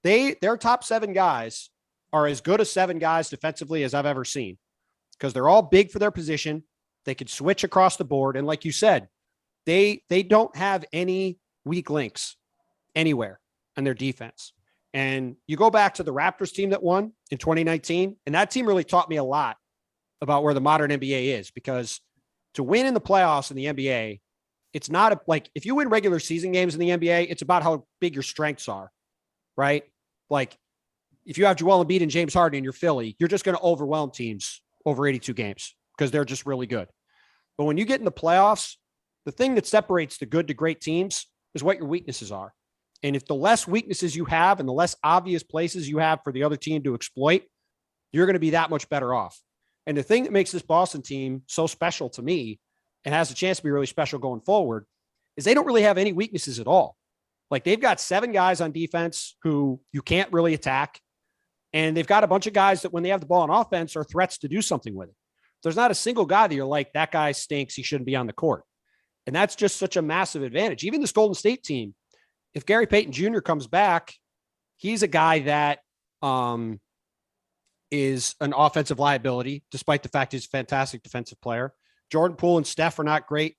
their top 7 guys are as good as 7 guys defensively as I've ever seen, because they're all big for their position. They can switch across the board. And like you said, they don't have any weak links anywhere on their defense. And you go back to the Raptors team that won in 2019, and that team really taught me a lot about where the modern NBA is, because to win in the playoffs in the NBA, it's not like if you win regular season games in the NBA, it's about how big your strengths are, right? Like if you have Joel Embiid and James Harden in your Philly, you're just going to overwhelm teams over 82 games because they're just really good. But when you get in the playoffs, the thing that separates the good to great teams is what your weaknesses are. And if the less weaknesses you have and the less obvious places you have for the other team to exploit, you're going to be that much better off. And the thing that makes this Boston team so special to me, and has a chance to be really special going forward, is they don't really have any weaknesses at all. Like they've got 7 guys on defense who you can't really attack. And they've got a bunch of guys that when they have the ball on offense are threats to do something with it. There's not a single guy that you're like, that guy stinks, he shouldn't be on the court. And that's just such a massive advantage. Even this Golden State team, if Gary Payton Jr. comes back, he's a guy that is an offensive liability, despite the fact he's a fantastic defensive player. Jordan Poole and Steph are not great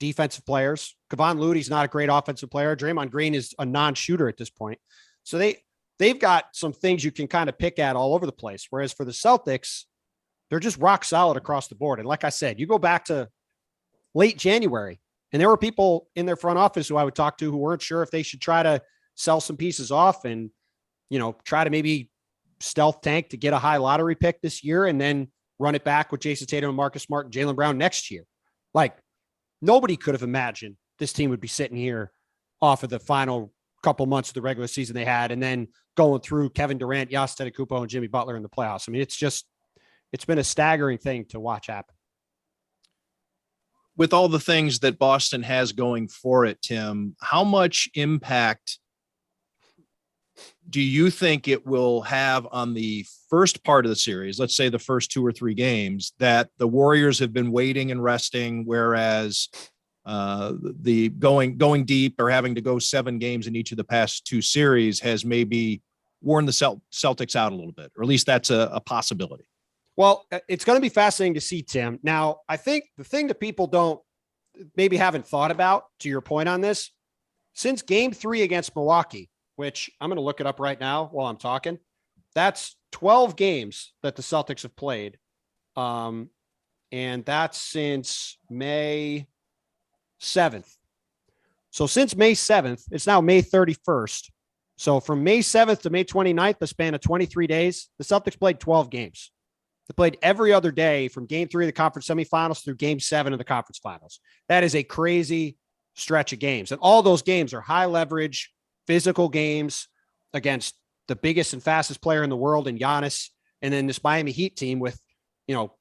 defensive players. Kevon Looney's not a great offensive player. Draymond Green is a non-shooter at this point. So they've got some things you can kind of pick at all over the place. Whereas for the Celtics, they're just rock solid across the board. And like I said, you go back to late January, and there were people in their front office who I would talk to who weren't sure if they should try to sell some pieces off and, try to maybe stealth tank to get a high lottery pick this year and then run it back with Jason Tatum and Marcus Smart and Jaylen Brown next year. Like nobody could have imagined this team would be sitting here off of the final couple months of the regular season they had, and then going through Kevin Durant, Giannis Antetokounmpo, and Jimmy Butler in the playoffs. I mean, it's been a staggering thing to watch happen. With all the things that Boston has going for it, Tim, how much impact do you think it will have on the first part of the series? Let's say the first 2 or 3 games that the Warriors have been waiting and resting, whereas the going deep or having to go 7 games in each of the past 2 series has maybe worn the Celtics out a little bit, or at least that's a possibility. Well, it's going to be fascinating to see, Tim. Now, I think the thing that people haven't thought about, to your point on this, since game 3 against Milwaukee, which I'm going to look it up right now while I'm talking, that's 12 games that the Celtics have played. And that's since May 7th. So since May 7th, it's now May 31st. So from May 7th to May 29th, the span of 23 days, the Celtics played 12 games. They played every other day from game 3 of the conference semifinals through game 7 of the conference finals. That is a crazy stretch of games. And all those games are high leverage, physical games against the biggest and fastest player in the world in Giannis. And then this Miami Heat team with,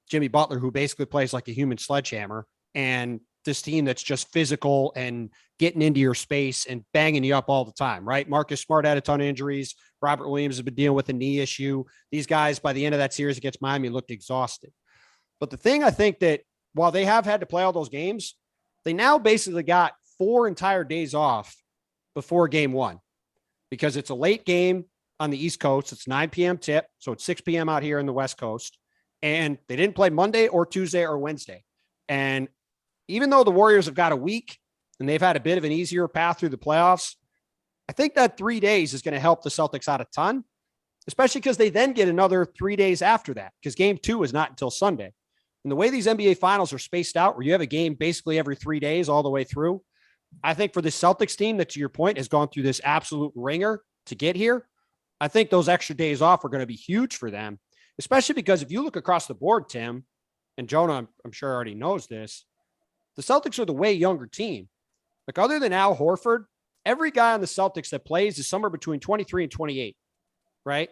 Jimmy Butler, who basically plays like a human sledgehammer, and this team that's just physical and getting into your space and banging you up all the time, right? Marcus Smart had a ton of injuries. Robert Williams has been dealing with a knee issue. These guys, by the end of that series against Miami, looked exhausted. But the thing I think that while they have had to play all those games, they now basically got 4 entire days off before game 1, because it's a late game on the East Coast. It's 9 p.m. tip. So it's 6 p.m. out here in the West Coast. And they didn't play Monday or Tuesday or Wednesday. And even though the Warriors have got a week and they've had a bit of an easier path through the playoffs, I think that 3 days is going to help the Celtics out a ton, especially because they then get another 3 days after that, because game 2 is not until Sunday. And the way these NBA finals are spaced out, where you have a game basically every 3 days all the way through, I think for the Celtics team that, to your point, has gone through this absolute ringer to get here, I think those extra days off are going to be huge for them, especially because if you look across the board, Tim, and Jonah, I'm sure already knows this, the Celtics are the way younger team. Like, other than Al Horford, every guy on the Celtics that plays is somewhere between 23 and 28, right?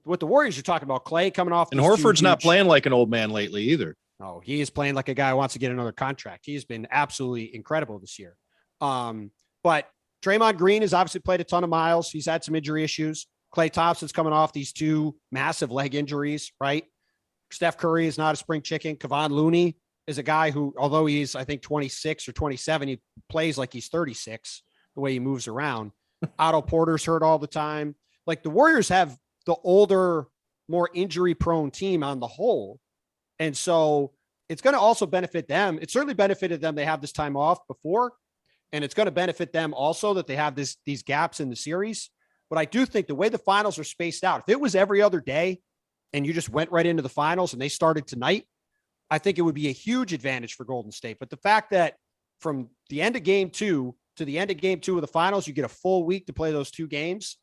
With the Warriors, you're talking about Clay coming off. And Horford's not playing like an old man lately either. No, he is playing like a guy who wants to get another contract. He has been absolutely incredible this year. But Draymond Green has obviously played a ton of miles. He's had some injury issues. Klay Thompson's coming off these 2 massive leg injuries, right? Steph Curry is not a spring chicken. Kevon Looney is a guy who, although he's, I think, 26 or 27, he plays like he's 36, the way he moves around. Otto Porter's hurt all the time. Like, the Warriors have the older, more injury-prone team on the whole. And so it's going to also benefit them. It certainly benefited them. They have this time off before, and it's going to benefit them also that they have these gaps in the series. But I do think the way the finals are spaced out, if it was every other day and you just went right into the finals and they started tonight, I think it would be a huge advantage for Golden State. But the fact that from the end of game 2 to the end of game 2 of the finals, you get a full week to play those 2 games,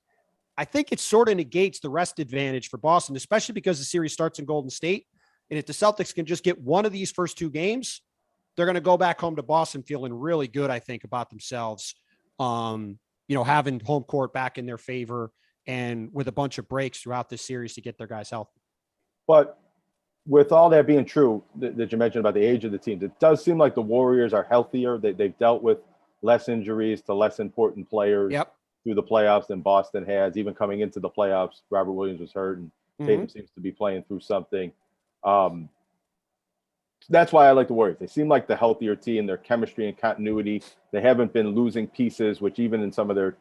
I think it sort of negates the rest advantage for Boston, especially because the series starts in Golden State. And if the Celtics can just get one of these first 2 games, they're going to go back home to Boston feeling really good, I think, about themselves. Having home court back in their favor and with a bunch of breaks throughout this series to get their guys healthy. But with all that being true that you mentioned about the age of the teams, it does seem like the Warriors are healthier. They've dealt with less injuries to less important players through the playoffs than Boston has. Even coming into the playoffs, Robert Williams was hurt, and Tatum seems to be playing through something. That's why I like the Warriors. They seem like the healthier team. Their chemistry and continuity. They haven't been losing pieces, which even in some of their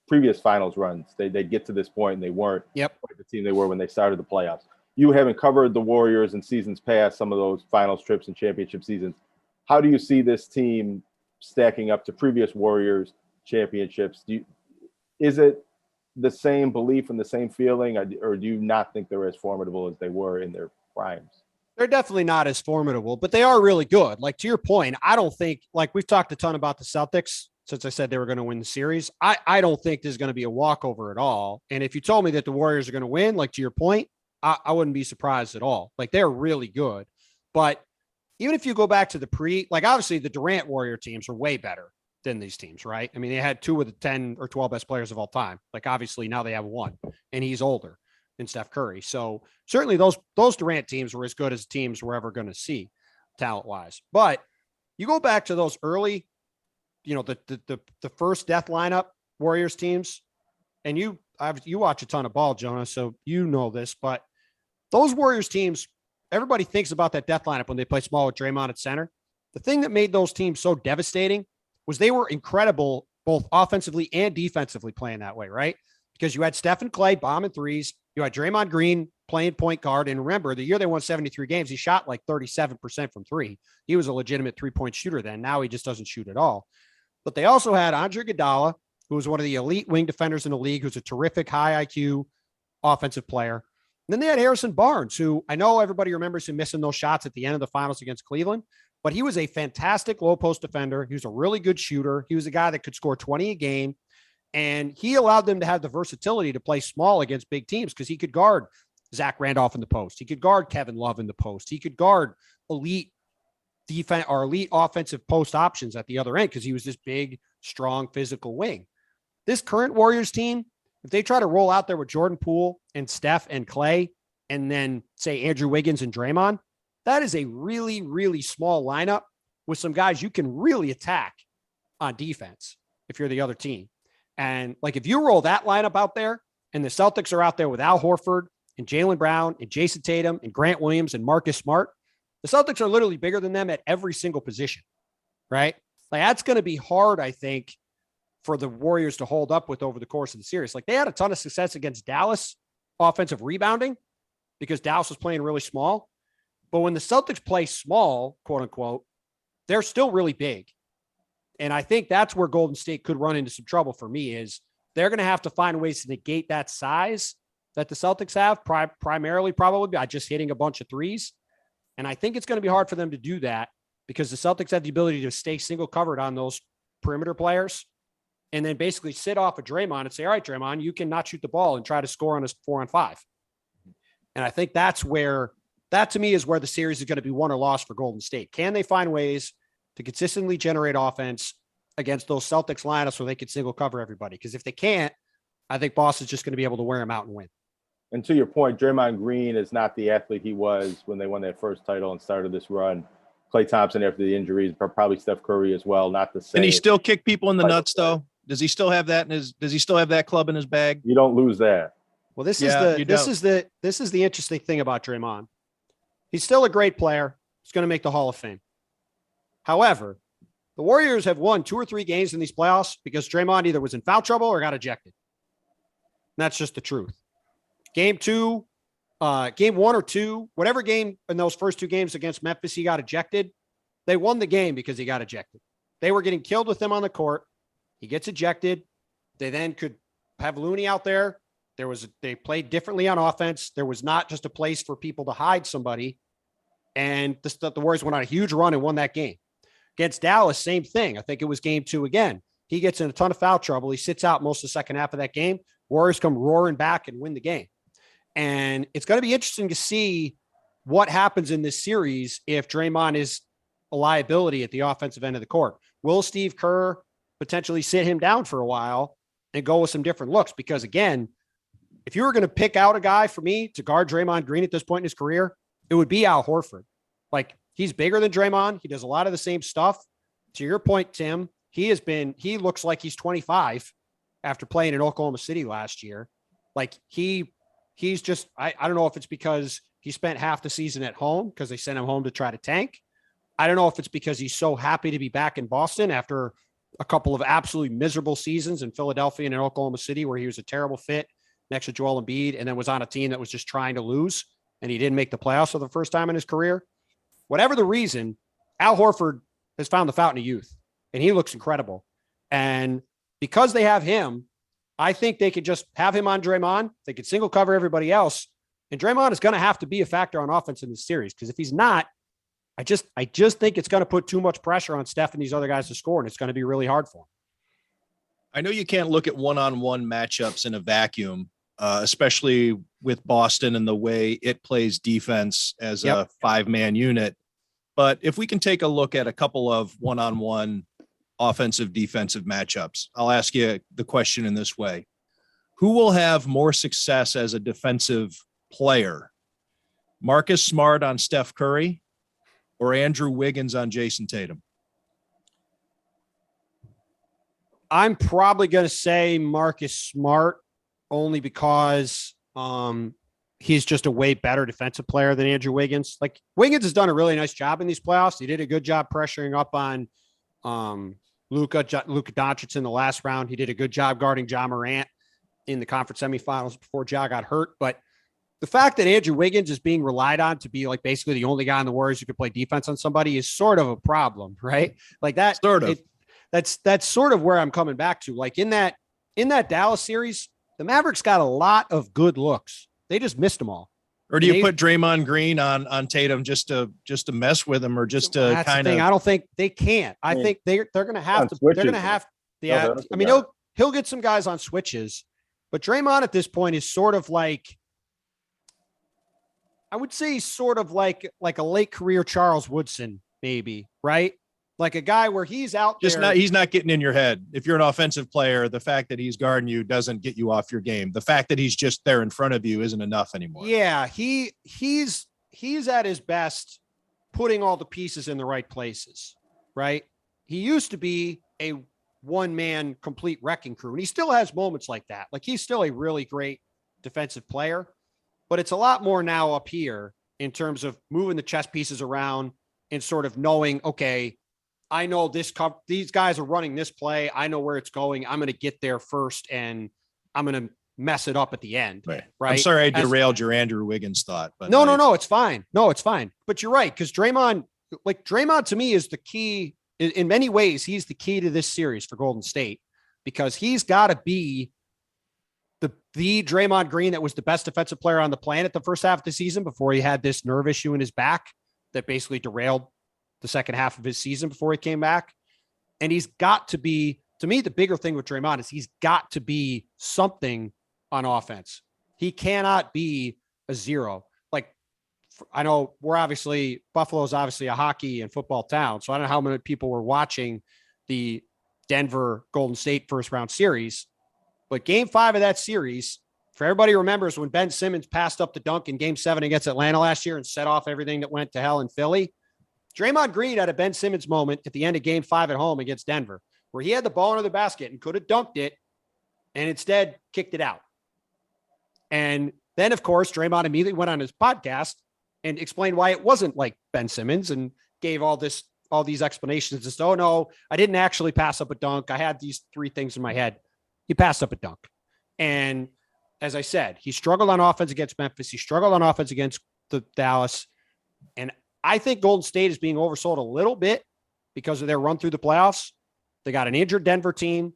previous finals runs, they get to this point and they weren't quite the team they were when they started the playoffs. You haven't covered the Warriors in seasons past, some of those finals trips and championship seasons. How do you see this team stacking up to previous Warriors championships? Is it the same belief and the same feeling, or do you not think they're as formidable as they were in their primes? They're definitely not as formidable, but they are really good. Like, to your point, I don't think, like, we've talked a ton about the Celtics since I said they were going to win the series. I don't think there's going to be a walkover at all. And if you told me that the Warriors are going to win, like, to your point, I wouldn't be surprised at all. Like, they're really good. But even if you go back to obviously the Durant Warrior teams are way better than these teams, right? I mean, they had 2 of the 10 or 12 best players of all time. Like, obviously now they have 1, and he's older than Steph Curry. So certainly those Durant teams were as good as teams we're ever going to see talent-wise. But you go back to those early, the first death lineup Warriors teams, and you watch a ton of ball, Jonah, so you know this, but those Warriors teams, everybody thinks about that death lineup when they play small with Draymond at center. The thing that made those teams so devastating was they were incredible both offensively and defensively playing that way, right? Because you had Steph and Clay bombing threes. You had Draymond Green playing point guard. And remember, the year they won 73 games, he shot like 37% from 3. He was a legitimate 3-point shooter then. Now he just doesn't shoot at all. But they also had Andre Iguodala, who was one of the elite wing defenders in the league, who's a terrific high IQ offensive player. And then they had Harrison Barnes, who I know everybody remembers him missing those shots at the end of the finals against Cleveland, but he was a fantastic low post defender. He was a really good shooter. He was a guy that could score 20 a game. And he allowed them to have the versatility to play small against big teams because he could guard Zach Randolph in the post. He could guard Kevin Love in the post. He could guard elite defense or elite offensive post options at the other end because he was this big, strong, physical wing. This current Warriors team, if they try to roll out there with Jordan Poole and Steph and Clay, and then say Andrew Wiggins and Draymond, that is a really, really small lineup with some guys you can really attack on defense if you're the other team. And like, if you roll that lineup out there and the Celtics are out there with Al Horford and Jaylen Brown and Jason Tatum and Grant Williams and Marcus Smart, the Celtics are literally bigger than them at every single position, right? Like, that's going to be hard, I think, for the Warriors to hold up with over the course of the series. Like, they had a ton of success against Dallas offensive rebounding because Dallas was playing really small. But when the Celtics play small, quote unquote, they're still really big. And I think that's where Golden State could run into some trouble for me is they're going to have to find ways to negate that size that the Celtics have, primarily probably by just hitting a bunch of threes. And I think it's going to be hard for them to do that because the Celtics have the ability to stay single covered on those perimeter players and then basically sit off of Draymond and say, all right, Draymond, you can not shoot the ball and try to score on a 4-on-5. And I think that to me is where the series is going to be won or lost for Golden State. Can they find ways to consistently generate offense against those Celtics lineups where they could single cover everybody? Because if they can't, I think Boston's just going to be able to wear them out and win. And to your point, Draymond Green is not the athlete he was when they won their first title and started this run. Klay Thompson after the injuries, but probably Steph Curry as well. Not the same. Can he still kick people in the nuts though? Does he still have that does he still have that club in his bag? You don't lose that. Well, this is the interesting thing about Draymond. He's still a great player. He's going to make the Hall of Fame. However, the Warriors have won 2 or 3 games in these playoffs because Draymond either was in foul trouble or got ejected. And that's just the truth. Game 1 or 2, whatever game in those first 2 games against Memphis, he got ejected. They won the game because he got ejected. They were getting killed with him on the court. He gets ejected. They then could have Looney out there. They played differently on offense. There was not just a place for people to hide somebody. And the Warriors went on a huge run and won that game. Against Dallas, same thing. I think it was game 2 again. He gets in a ton of foul trouble. He sits out most of the second half of that game. Warriors come roaring back and win the game. And it's going to be interesting to see what happens in this series if Draymond is a liability at the offensive end of the court. Will Steve Kerr potentially sit him down for a while and go with some different looks? Because again, if you were going to pick out a guy for me to guard Draymond Green at this point in his career, it would be Al Horford. Like, he's bigger than Draymond. He does a lot of the same stuff. To your point, Tim, he looks like he's 25 after playing in Oklahoma City last year. Like he's just, I don't know if it's because he spent half the season at home because they sent him home to try to tank. I don't know if it's because he's so happy to be back in Boston after a couple of absolutely miserable seasons in Philadelphia and in Oklahoma City, where he was a terrible fit next to Joel Embiid and then was on a team that was just trying to lose and he didn't make the playoffs for the first time in his career. Whatever the reason, Al Horford has found the fountain of youth and he looks incredible. And because they have him, I think they could just have him on Draymond. They could single cover everybody else. And Draymond is going to have to be a factor on offense in this series. Because if he's not, I just think it's going to put too much pressure on Steph and these other guys to score. And it's going to be really hard for him. I know you can't look at one-on-one matchups in a vacuum, especially with Boston and the way it plays defense as a 5-man unit. But if we can take a look at a couple of one-on-one offensive defensive matchups, I'll ask you the question in this way. Who will have more success as a defensive player? Marcus Smart on Steph Curry or Andrew Wiggins on Jason Tatum? I'm probably going to say Marcus Smart only because he's just a way better defensive player than Andrew Wiggins. Like, Wiggins has done a really nice job in these playoffs. He did a good job pressuring up on Luka Doncic in the last round. He did a good job guarding Ja Morant in the conference semifinals before Ja got hurt. But the fact that Andrew Wiggins is being relied on to be like basically the only guy in the Warriors who could play defense on somebody is sort of a problem, right? Like that. Sort of. That's sort of where I'm coming back to. Like in that Dallas series, the Mavericks got a lot of good looks. They just missed them all. Or do you put Draymond Green on Tatum just to mess with him, or just to kind of? I don't think they can't. I think they're going to have to. Switches. They're going to have. Yeah, I mean he'll get some guys on switches, but Draymond at this point is sort of like, I would say, sort of like a late career Charles Woodson, maybe, right? Like a guy where he's out there. He's not getting in your head. If you're an offensive player, the fact that he's guarding you doesn't get you off your game. The fact that he's just there in front of you isn't enough anymore. Yeah, he's at his best putting all the pieces in the right places, right? He used to be a one-man complete wrecking crew, and he still has moments like that. Like, he's still a really great defensive player, but it's a lot more now up here in terms of moving the chess pieces around and sort of knowing, okay, I know these guys are running this play. I know where it's going. I'm going to get there first and I'm going to mess it up at the end. Right. I'm sorry I derailed your Andrew Wiggins thought, but no, it's fine. No, it's fine. But you're right. Cause Draymond to me is the key in many ways, he's the key to this series for Golden State because he's got to be the Draymond Green that was the best defensive player on the planet the first half of the season before he had this nerve issue in his back that basically derailed the second half of his season before he came back. And he's got to be, to me, the bigger thing with Draymond is he's got to be something on offense. He cannot be a zero. Like, I know Buffalo's obviously a hockey and football town. So I don't know how many people were watching the Denver Golden State first round series, but game 5 of that series, for everybody who remembers when Ben Simmons passed up the dunk in game 7 against Atlanta last year and set off everything that went to hell in Philly, Draymond Green had a Ben Simmons moment at the end of game 5 at home against Denver, where he had the ball under the basket and could have dunked it and instead kicked it out. And then, of course, Draymond immediately went on his podcast and explained why it wasn't like Ben Simmons and gave all these explanations as, oh, no, I didn't actually pass up a dunk. I had these 3 things in my head. He passed up a dunk. And as I said, he struggled on offense against Memphis. He struggled on offense against the Dallas. And I think Golden State is being oversold a little bit because of their run through the playoffs. They got an injured Denver team.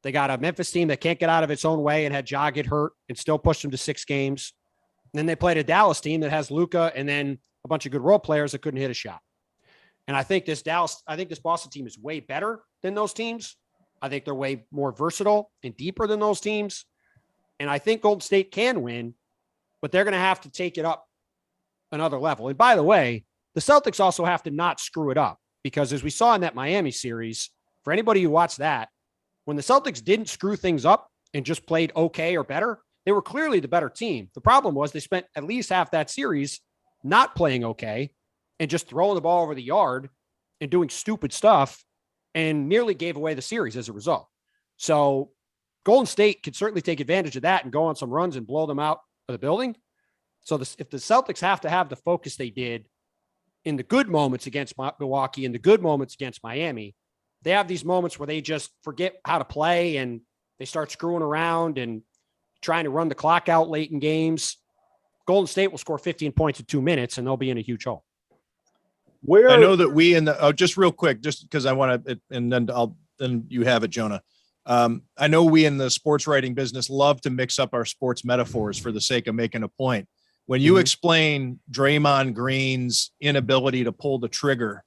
They got a Memphis team that can't get out of its own way and had Ja get hurt and still pushed them to 6 games. And then they played a Dallas team that has Luka and then a bunch of good role players that couldn't hit a shot. And I think this Boston team is way better than those teams. I think they're way more versatile and deeper than those teams. And I think Golden State can win, but they're going to have to take it up another level. And by the way, the Celtics also have to not screw it up because as we saw in that Miami series, for anybody who watched that, when the Celtics didn't screw things up and just played okay or better, they were clearly the better team. The problem was they spent at least half that series not playing okay and just throwing the ball over the yard and doing stupid stuff and nearly gave away the series as a result. So Golden State could certainly take advantage of that and go on some runs and blow them out of the building. So if the Celtics have to have the focus they did in the good moments against Milwaukee and the good moments against Miami, they have these moments where they just forget how to play and they start screwing around and trying to run the clock out late in games. Golden State will score 15 points in 2 minutes and they'll be in a huge hole. I know that we just real quick, just because I want to, and then you have it, Jonah. I know we in the sports writing business love to mix up our sports metaphors for the sake of making a point. When you explain Draymond Green's inability to pull the trigger,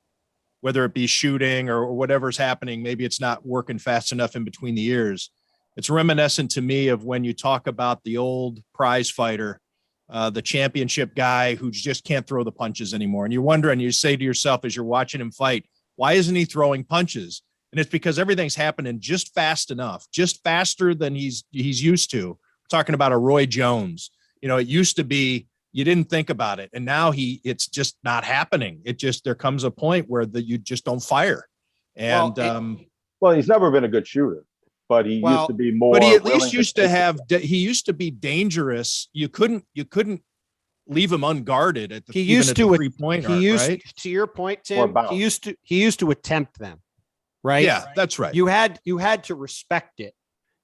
whether it be shooting or whatever's happening, maybe it's not working fast enough in between the ears. It's reminiscent to me of when you talk about the old prize fighter, the championship guy who just can't throw the punches anymore. And you wonder, and you say to yourself, as you're watching him fight, why isn't he throwing punches? And it's because everything's happening just fast enough, just faster than he's used to. I'm talking about a Roy Jones. It used to be, you didn't think about it. And now it's just not happening. There comes a point where you just don't fire. And, he's never been a good shooter, but he used to be more. But he at least used to he used to be dangerous. You couldn't leave him unguarded at the 3-pointer. Right? To your point, Tim, he used to attempt them. Right. Yeah, that's right. You had to respect it.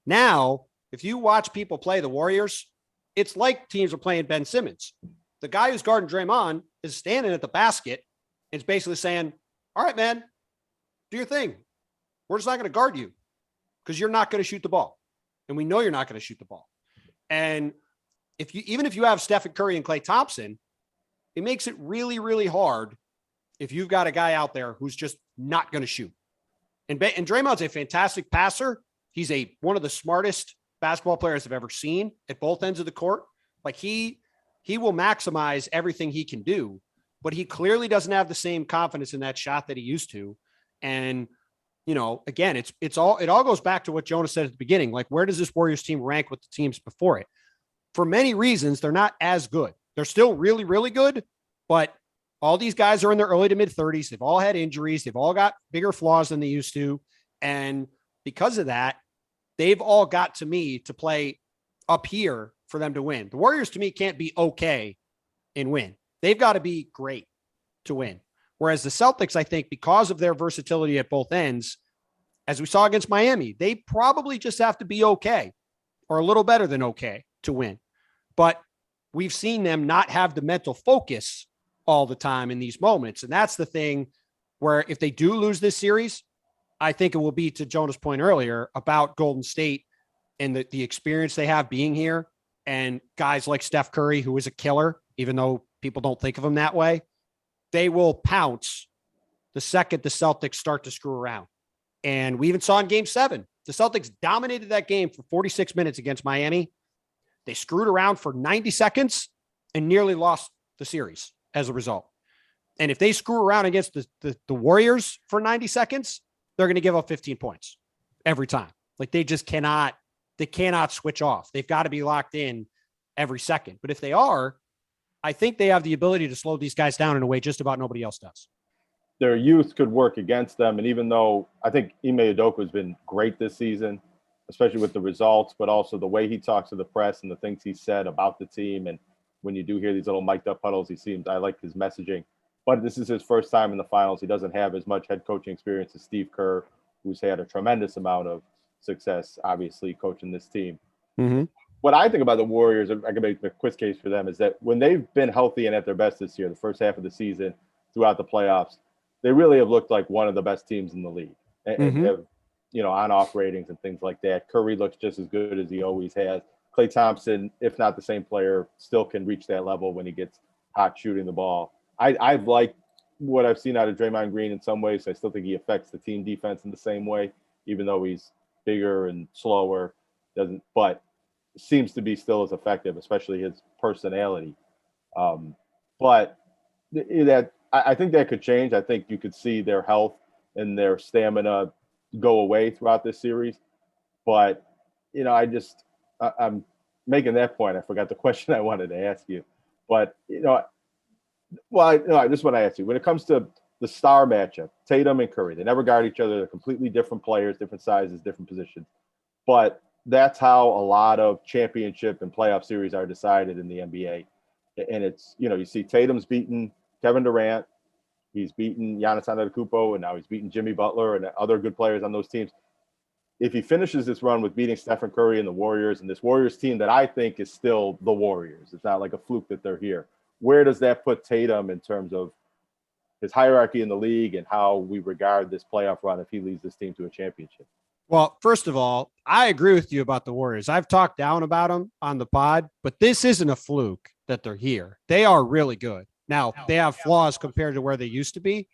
Now, if you watch people play the Warriors, it's like teams are playing Ben Simmons. The guy who's guarding Draymond is standing at the basket and is basically saying, all right, man, do your thing. We're just not going to guard you because you're not going to shoot the ball. And we know you're not going to shoot the ball. And even if you have Stephen Curry and Klay Thompson, it makes it really, really hard if you've got a guy out there who's just not going to shoot. And Draymond's a fantastic passer. He's one of the smartest basketball players I've ever seen at both ends of the court. Like he will maximize everything he can do, but he clearly doesn't have the same confidence in that shot that he used to. And, again, it all goes back to what Jonah said at the beginning. Like, where does this Warriors team rank with the teams before it? For many reasons, they're not as good. They're still really, really good, but all these guys are in their early to mid 30s. They've all had injuries. They've all got bigger flaws than they used to. And because of that, they've all got to me to play up here for them to win. The Warriors to me can't be okay and win. They've got to be great to win. Whereas the Celtics, I think, because of their versatility at both ends, as we saw against Miami, they probably just have to be okay or a little better than okay to win. But we've seen them not have the mental focus all the time in these moments. And that's the thing where if they do lose this series, I think it will be, to Jonah's point earlier, about Golden State and the experience they have being here, and guys like Steph Curry, who is a killer, even though people don't think of him that way. They will pounce the second the Celtics start to screw around. And we even saw in Game 7, the Celtics dominated that game for 46 minutes against Miami. They screwed around for 90 seconds and nearly lost the series as a result. And if they screw around against the Warriors for 90 seconds, they're going to give up 15 points every time. Like, they just cannot switch off. They've got to be locked in every second. But if they are, I think they have the ability to slow these guys down in a way just about nobody else does. Their youth could work against them. And even though I think Ime Udoka has been great this season, especially with the results, but also the way he talks to the press and the things he said about the team. And when you do hear these little mic'd up huddles, I like his messaging. But this is his first time in the finals. He doesn't have as much head coaching experience as Steve Kerr, who's had a tremendous amount of success, obviously, coaching this team. Mm-hmm. What I think about the Warriors, I can make a quick case for them, is that when they've been healthy and at their best this year, the first half of the season, throughout the playoffs, they really have looked like one of the best teams in the league. And have, on-off ratings and things like that. Curry looks just as good as he always has. Klay Thompson, if not the same player, still can reach that level when he gets hot shooting the ball. I've liked what I've seen out of Draymond Green in some ways. I still think he affects the team defense in the same way, even though he's bigger and slower, but seems to be still as effective, especially his personality. But that I think that could change. I think you could see their health and their stamina go away throughout this series. But, I'm making that point. I forgot the question I wanted to ask you. But, this is what I asked you. When it comes to the star matchup, Tatum and Curry, they never guard each other. They're completely different players, different sizes, different positions. But that's how a lot of championship and playoff series are decided in the NBA. And it's, you see Tatum's beaten Kevin Durant. He's beaten Giannis Antetokounmpo, and now he's beaten Jimmy Butler and other good players on those teams. If he finishes this run with beating Stephen Curry and the Warriors, and this Warriors team that I think is still the Warriors, it's not like a fluke that they're here. Where does that put Tatum in terms of his hierarchy in the league and how we regard this playoff run if he leads this team to a championship? Well, first of all, I agree with you about the Warriors. I've talked down about them on the pod, but this isn't a fluke that they're here. They are really good. Now, they have flaws compared to where they used to be,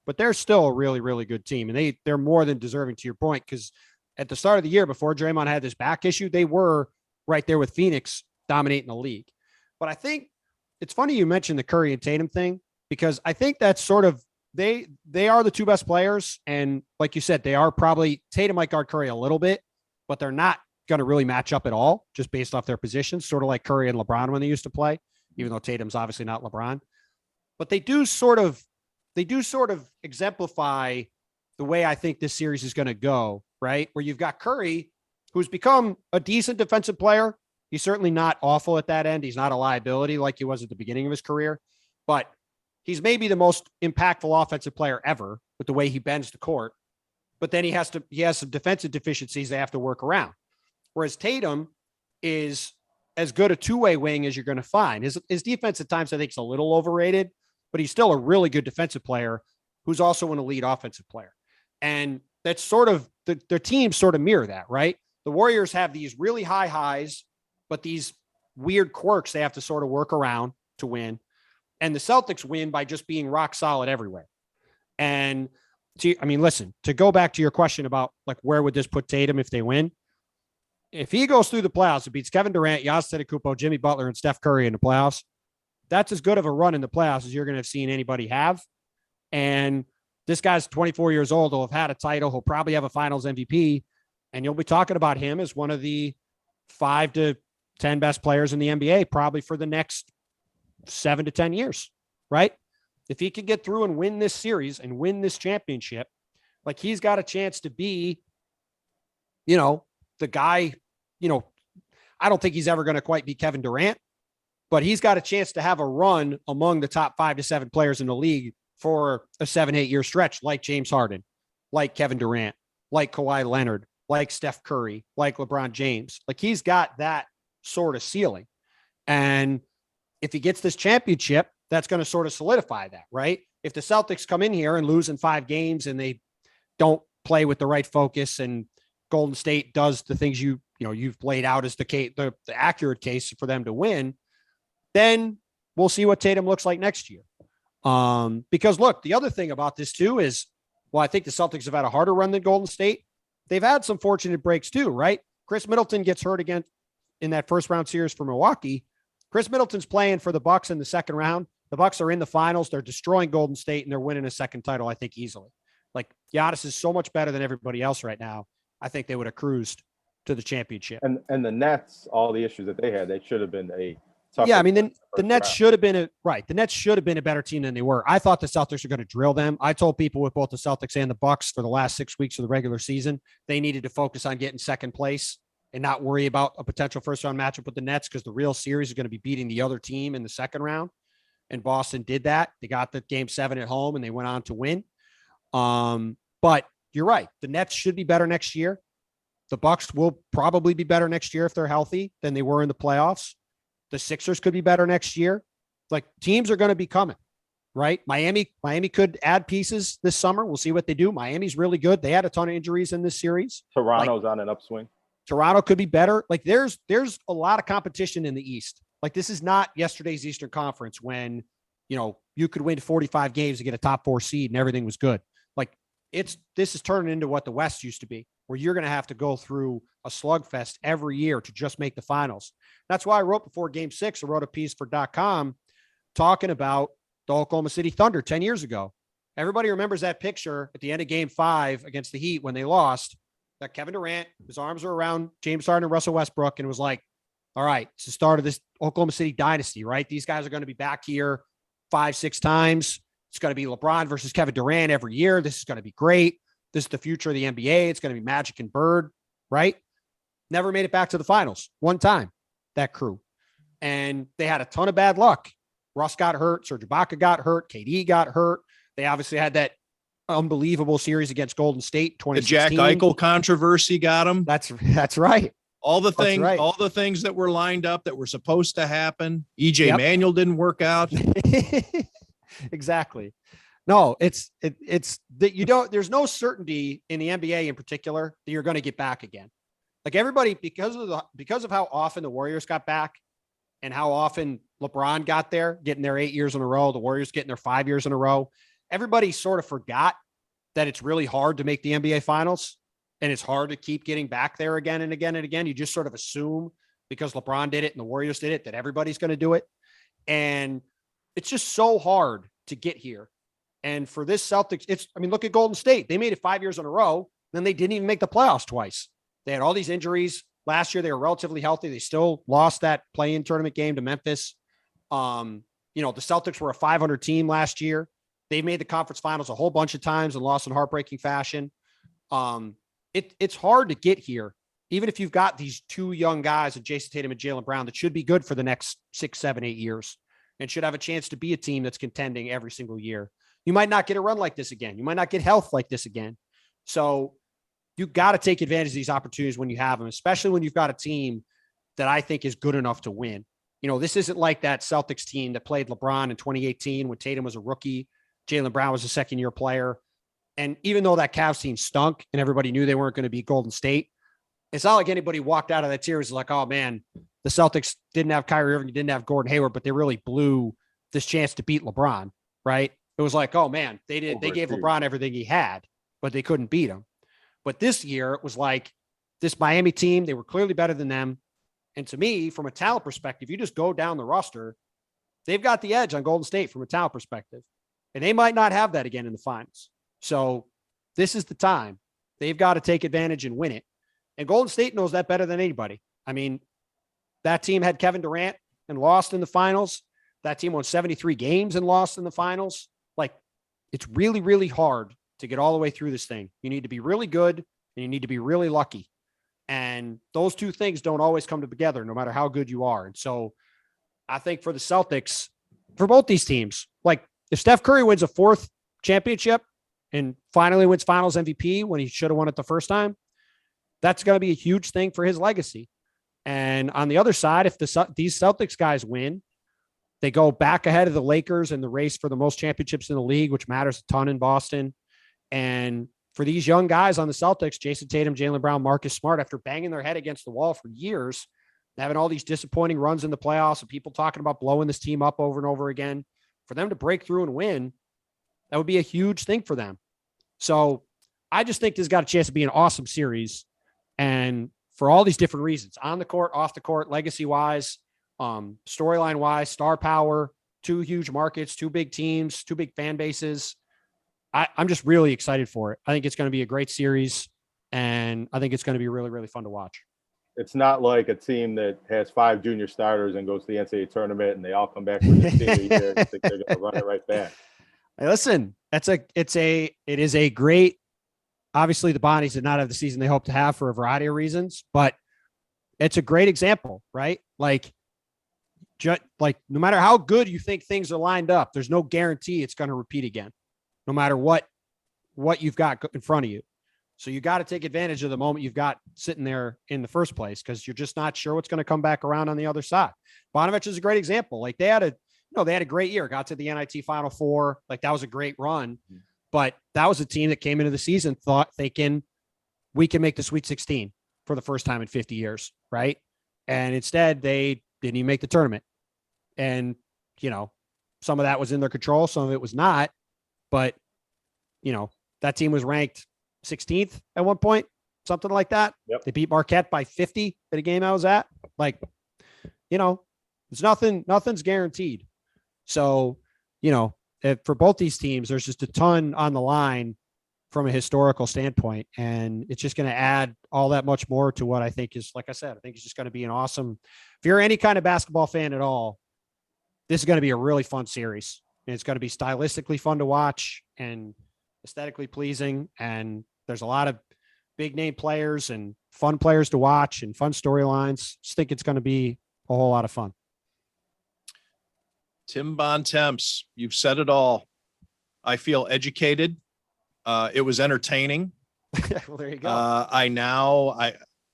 but they're still a really, really good team. And they're more than deserving, to your point, because at the start of the year, before Draymond had this back issue, they were right there with Phoenix dominating the league. But I think it's funny you mentioned the Curry and Tatum thing, because I think that's sort of, they are the two best players. And like you said, they are probably, Tatum might guard Curry a little bit, but they're not going to really match up at all just based off their positions, sort of like Curry and LeBron when they used to play, even though Tatum's obviously not LeBron. But they do sort of exemplify the way I think this series is going to go, right? Where you've got Curry, who's become a decent defensive player. He's certainly not awful at that end. He's not a liability like he was at the beginning of his career, but he's maybe the most impactful offensive player ever with the way he bends the court. But then he has some defensive deficiencies they have to work around. Whereas Tatum is as good a two-way wing as you're going to find. His defense at times, I think, is a little overrated, but he's still a really good defensive player who's also an elite offensive player. And that's sort of their teams sort of mirror that, right? The Warriors have these really high highs, but these weird quirks they have to sort of work around to win. And the Celtics win by just being rock solid everywhere. And listen, to go back to your question about like, where would this put Tatum if they win? If he goes through the playoffs and beats Kevin Durant, Giannis Antetokounmpo, Jimmy Butler, and Steph Curry in the playoffs, that's as good of a run in the playoffs as you're going to have seen anybody have. And this guy's 24 years old. He'll have had a title. He'll probably have a finals MVP. And you'll be talking about him as one of the 5 to 10 best players in the NBA, probably for the next 7 to 10 years, right? If he can get through and win this series and win this championship, like he's got a chance to be, the guy, I don't think he's ever going to quite be Kevin Durant, but he's got a chance to have a run among the top 5 to 7 players in the league for a 7-8 year stretch, like James Harden, like Kevin Durant, like Kawhi Leonard, like Steph Curry, like LeBron James. Like he's got that sort of ceiling. And if he gets this championship, that's going to sort of solidify that, right? if the Celtics come in here and lose in 5 games and they don't play with the right focus and Golden State does the things you've laid out as the accurate case for them to win, then we'll see what Tatum looks like next year. Because look, the other thing about this too is, well, I think the Celtics have had a harder run than Golden State. They've had some fortunate breaks too, right? Chris Middleton gets hurt again in that first round series for Milwaukee. Chris Middleton's playing for the Bucks in the second round. The Bucks are in the finals. They're destroying Golden State and they're winning a second title, I think, easily. Like Giannis is so much better than everybody else right now. I think they would have cruised to the championship. And the Nets, all the issues that they had, they should have been a tougher. Yeah, I mean, the Nets should have been the Nets should have been a better team than they were. I thought the Celtics were going to drill them. I told people with both the Celtics and the Bucks for the last 6 weeks of the regular season, they needed to focus on getting second place and not worry about a potential first round matchup with the Nets, because the real series is going to be beating the other team in the second round. And Boston did that. They got the game 7 at home and they went on to win. But you're right. The Nets should be better next year. The Bucks will probably be better next year if they're healthy than they were in the playoffs. The Sixers could be better next year. Like, teams are going to be coming, right? Miami could add pieces this summer. We'll see what they do. Miami's really good. They had a ton of injuries in this series. Toronto's on an upswing. Toronto could be better. Like, there's a lot of competition in the East. Like, this is not yesterday's Eastern Conference when, you could win 45 games to get a top 4 seed and everything was good. Like, this is turning into what the West used to be, where you're going to have to go through a slugfest every year to just make the finals. That's why I wrote before Game 6, I wrote a piece for .com talking about the Oklahoma City Thunder 10 years ago. Everybody remembers that picture at the end of Game 5 against the Heat when they lost, that Kevin Durant, his arms were around James Harden and Russell Westbrook, and was like, all right, it's the start of this Oklahoma City dynasty, right? These guys are going to be back here 5-6 times. It's going to be LeBron versus Kevin Durant every year. This is going to be great. This is the future of the NBA. It's going to be Magic and Bird, right? Never made it back to the finals one time, that crew. And they had a ton of bad luck. Russ got hurt. Serge Ibaka got hurt. KD got hurt. They obviously had that unbelievable series against Golden State 2016. The Jack Eichel controversy got him. That's right. All the things that were lined up that were supposed to happen. EJ Yep. Manuel didn't work out. Exactly. No, it's that there's no certainty in the NBA in particular that you're going to get back again. Like, everybody, because of how often the Warriors got back and how often LeBron got there, getting there 8 years in a row, the Warriors getting there 5 years in a row, everybody sort of forgot that it's really hard to make the NBA finals and it's hard to keep getting back there again and again and again. You just sort of assume because LeBron did it and the Warriors did it that everybody's going to do it. And it's just so hard to get here. And for this Celtics, look at Golden State. They made it 5 years in a row. Then they didn't even make the playoffs twice. They had all these injuries. Last year, they were relatively healthy. They still lost that play-in tournament game to Memphis. The Celtics were a 500 team last year. They made the conference finals a whole bunch of times and lost in heartbreaking fashion. It's hard to get here, even if you've got these 2 young guys, Jason Tatum and Jaylen Brown, that should be good for the next 6, 7, 8 years and should have a chance to be a team that's contending every single year. You might not get a run like this again. You might not get health like this again. So you got to take advantage of these opportunities when you have them, especially when you've got a team that I think is good enough to win. This isn't like that Celtics team that played LeBron in 2018 when Tatum was a rookie, Jaylen Brown was a second-year player. And even though that Cavs team stunk and everybody knew they weren't going to beat Golden State, it's not like anybody walked out of that series like, oh man, the Celtics didn't have Kyrie Irving, didn't have Gordon Hayward, but they really blew this chance to beat LeBron, right? It was like, oh man, they gave LeBron everything he had, but they couldn't beat him. But this year it was like this Miami team, they were clearly better than them. And to me, from a talent perspective, you just go down the roster, they've got the edge on Golden State from a talent perspective. And they might not have that again in the finals. So this is the time. They've got to take advantage and win it. And Golden State knows that better than anybody. I mean, that team had Kevin Durant and lost in the finals. That team won 73 games and lost in the finals. Like, it's really, really hard to get all the way through this thing. You need to be really good and you need to be really lucky. And those two things don't always come together, no matter how good you are. And so I think for the Celtics, for both these teams, like, if Steph Curry wins a 4th championship and finally wins finals MVP when he should have won it the first time, that's going to be a huge thing for his legacy. And on the other side, if these Celtics guys win, They go back ahead of the Lakers in the race for the most championships in the league, which matters a ton in Boston. And for these young guys on the Celtics, Jason Tatum, Jaylen Brown, Marcus Smart, after banging their head against the wall for years, having all these disappointing runs in the playoffs and people talking about blowing this team up over and over again, for them to break through and win, that would be a huge thing for them. So I just think this has got a chance to be an awesome series. And for all these different reasons, on the court, off the court, legacy wise, storyline wise, star power, two huge markets, two big teams, two big fan bases. I'm just really excited for it. I think it's going to be a great series, and I think it's going to be really, really fun to watch. It's not like a team that has 5 junior starters and goes to the NCAA tournament and they all come back with a senior year and think they're going to run it right back. Hey, listen, it is a great, obviously the Bonnies did not have the season they hope to have for a variety of reasons, but it's a great example, right? Like no matter how good you think things are lined up, there's no guarantee it's going to repeat again, no matter what you've got in front of you. So you got to take advantage of the moment you've got sitting there in the first place, because you're just not sure what's going to come back around on the other side. Bonovich is a great example. Like they had a great year, got to the NIT Final Four. Like that was a great run, but that was a team that came into the season thinking we can make the Sweet 16 for the first time in 50 years, right? And instead they didn't even make the tournament. And, some of that was in their control, some of it was not, but that team was ranked 16th at one point, something like that. Yep. They beat Marquette by 50 at a game I was at. Like, it's nothing's guaranteed. So, for both these teams, there's just a ton on the line from a historical standpoint. And it's just going to add all that much more to what I think is, like I said, I think it's just going to be an awesome, if you're any kind of basketball fan at all, this is going to be a really fun series. And it's going to be stylistically fun to watch and aesthetically pleasing. And there's a lot of big name players and fun players to watch and fun storylines. Just think it's going to be a whole lot of fun. Tim Bontemps, you've said it all. I feel educated. It was entertaining. Well, there you go.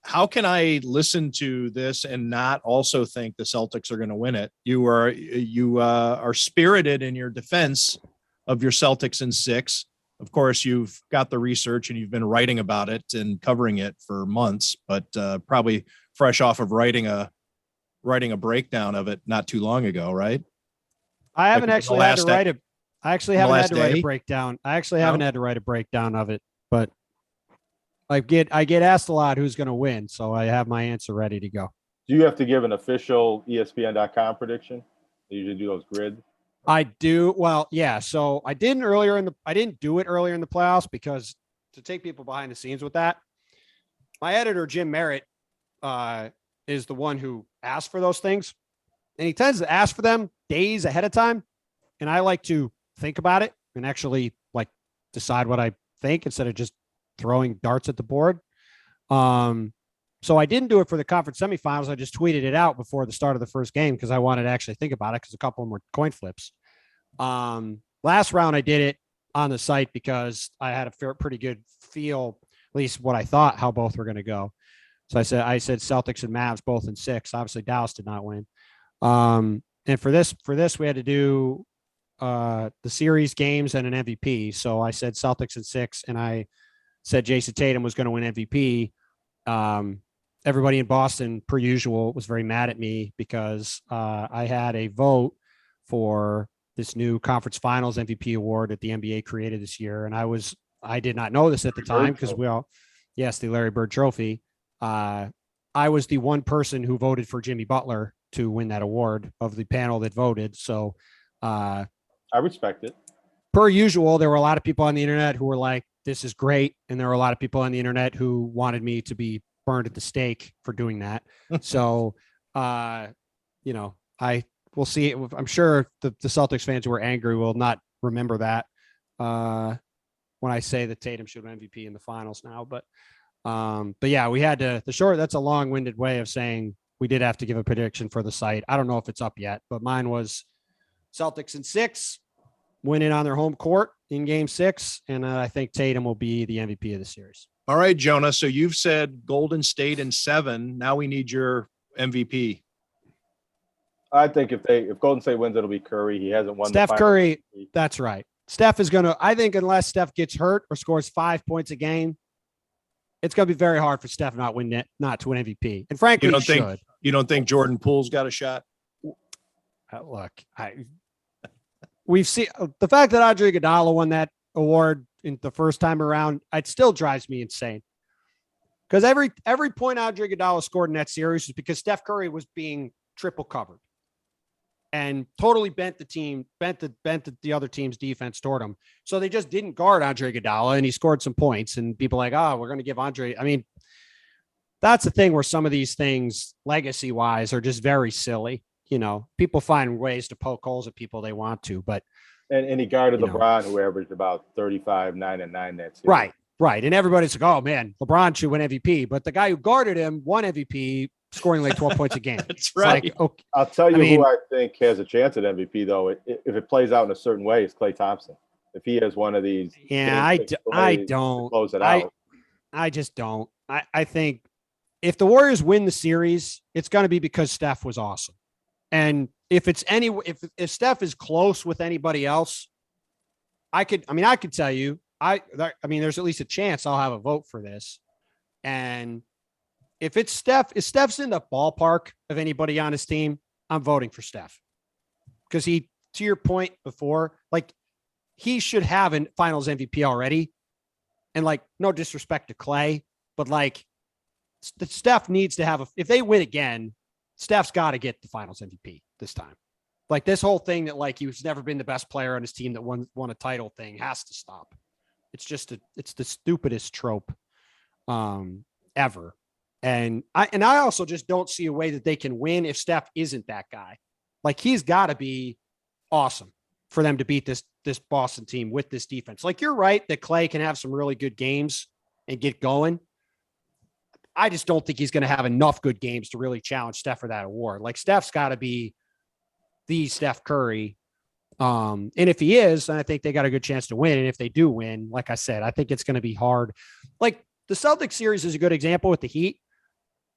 How can I listen to this and not also think the Celtics are going to win it? You are spirited in your defense of your Celtics in 6. Of course, you've got the research and you've been writing about it and covering it for months, but probably fresh off of writing a breakdown of it not too long ago, right? I haven't actually had to write a breakdown. I actually haven't had to write a breakdown of it, but I get asked a lot who's going to win, so I have my answer ready to go. Do you have to give an official ESPN.com prediction? You usually do those grids. I do. Well, yeah. So I didn't do it earlier in the playoffs because to take people behind the scenes with that, my editor, Jim Merritt, is the one who asked for those things. And he tends to ask for them days ahead of time. And I like to think about it and actually decide what I think instead of just throwing darts at the board. So I didn't do it for the conference semifinals. I just tweeted it out before the start of the first game because I wanted to actually think about it because a couple of them were coin flips. Last round I did it on the site because I had a pretty good feel, at least what I thought, how both were going to go. So I said Celtics and Mavs both in 6. Obviously Dallas did not win. And for this we had to do the series games and an MVP. So I said Celtics in 6, and I said Jason Tatum was going to win MVP. Everybody in Boston, per usual, was very mad at me because I had a vote for this new conference finals MVP award that the NBA created this year. And I did not know this at the time because the Larry Bird Trophy. I was the one person who voted for Jimmy Butler to win that award of the panel that voted. So I respect it. Per usual, there were a lot of people on the internet who were like, this is great. And there were a lot of people on the internet who wanted me to be burned at the stake for doing that. So, we'll see. I'm sure the Celtics fans who are angry will not remember that when I say that Tatum should win MVP in the finals now. But yeah, we had to, that's a long-winded way of saying we did have to give a prediction for the site. I don't know if it's up yet, but mine was Celtics in 6, winning on their home court in game 6. And I think Tatum will be the MVP of the series. All right, Jonah. So you've said Golden State in 7. Now we need your MVP. I think if Golden State wins, it'll be Curry. He hasn't won. Steph Curry. That's right. Steph is going to, I think unless Steph gets hurt or scores 5 points a game, it's going to be very hard for Steph not to win MVP. And frankly, you don't think Jordan Poole's got a shot? Look, we've seen the fact that Andre Iguodala won that award in the first time around. It still drives me insane because every point Andre Iguodala scored in that series was because Steph Curry was being triple covered and totally bent the other team's defense toward him. So they just didn't guard Andre Iguodala, and he scored some points. And people like, we're going to give Andre. I mean, that's the thing where some of these things, legacy wise, are just very silly. You know, people find ways to poke holes at people they want to, but and he guarded LeBron, who averaged about 35, 9 and 9 that season. Right. And everybody's like, oh man, LeBron should win MVP, but the guy who guarded him won MVP, scoring like 12 points a game. That's right. Like, okay. I'll tell you who I think has a chance at MVP though. If it plays out in a certain way, it's Klay Thompson. If he has one of these, I don't close it out. I just don't. I think if the Warriors win the series, it's going to be because Steph was awesome. And if Steph is close with anybody else, I could tell you, there's at least a chance I'll have a vote for this. And if Steph's in the ballpark of anybody on his team, I'm voting for Steph. Because to your point before, like he should have a finals MVP already. And like, no disrespect to Klay, but like Steph needs to have if they win again, Steph's got to get the finals MVP this time. Like this whole thing that like he's never been the best player on his team that won a title thing has to stop. It's just it's the stupidest trope ever. And I also just don't see a way that they can win if Steph isn't that guy. Like he's got to be awesome for them to beat this Boston team with this defense. Like you're right that Klay can have some really good games and get going. I just don't think he's going to have enough good games to really challenge Steph for that award. Like Steph's got to be the Steph Curry. And if he is, then I think they got a good chance to win. And if they do win, like I said, I think it's going to be hard. Like the Celtics series is a good example with the Heat.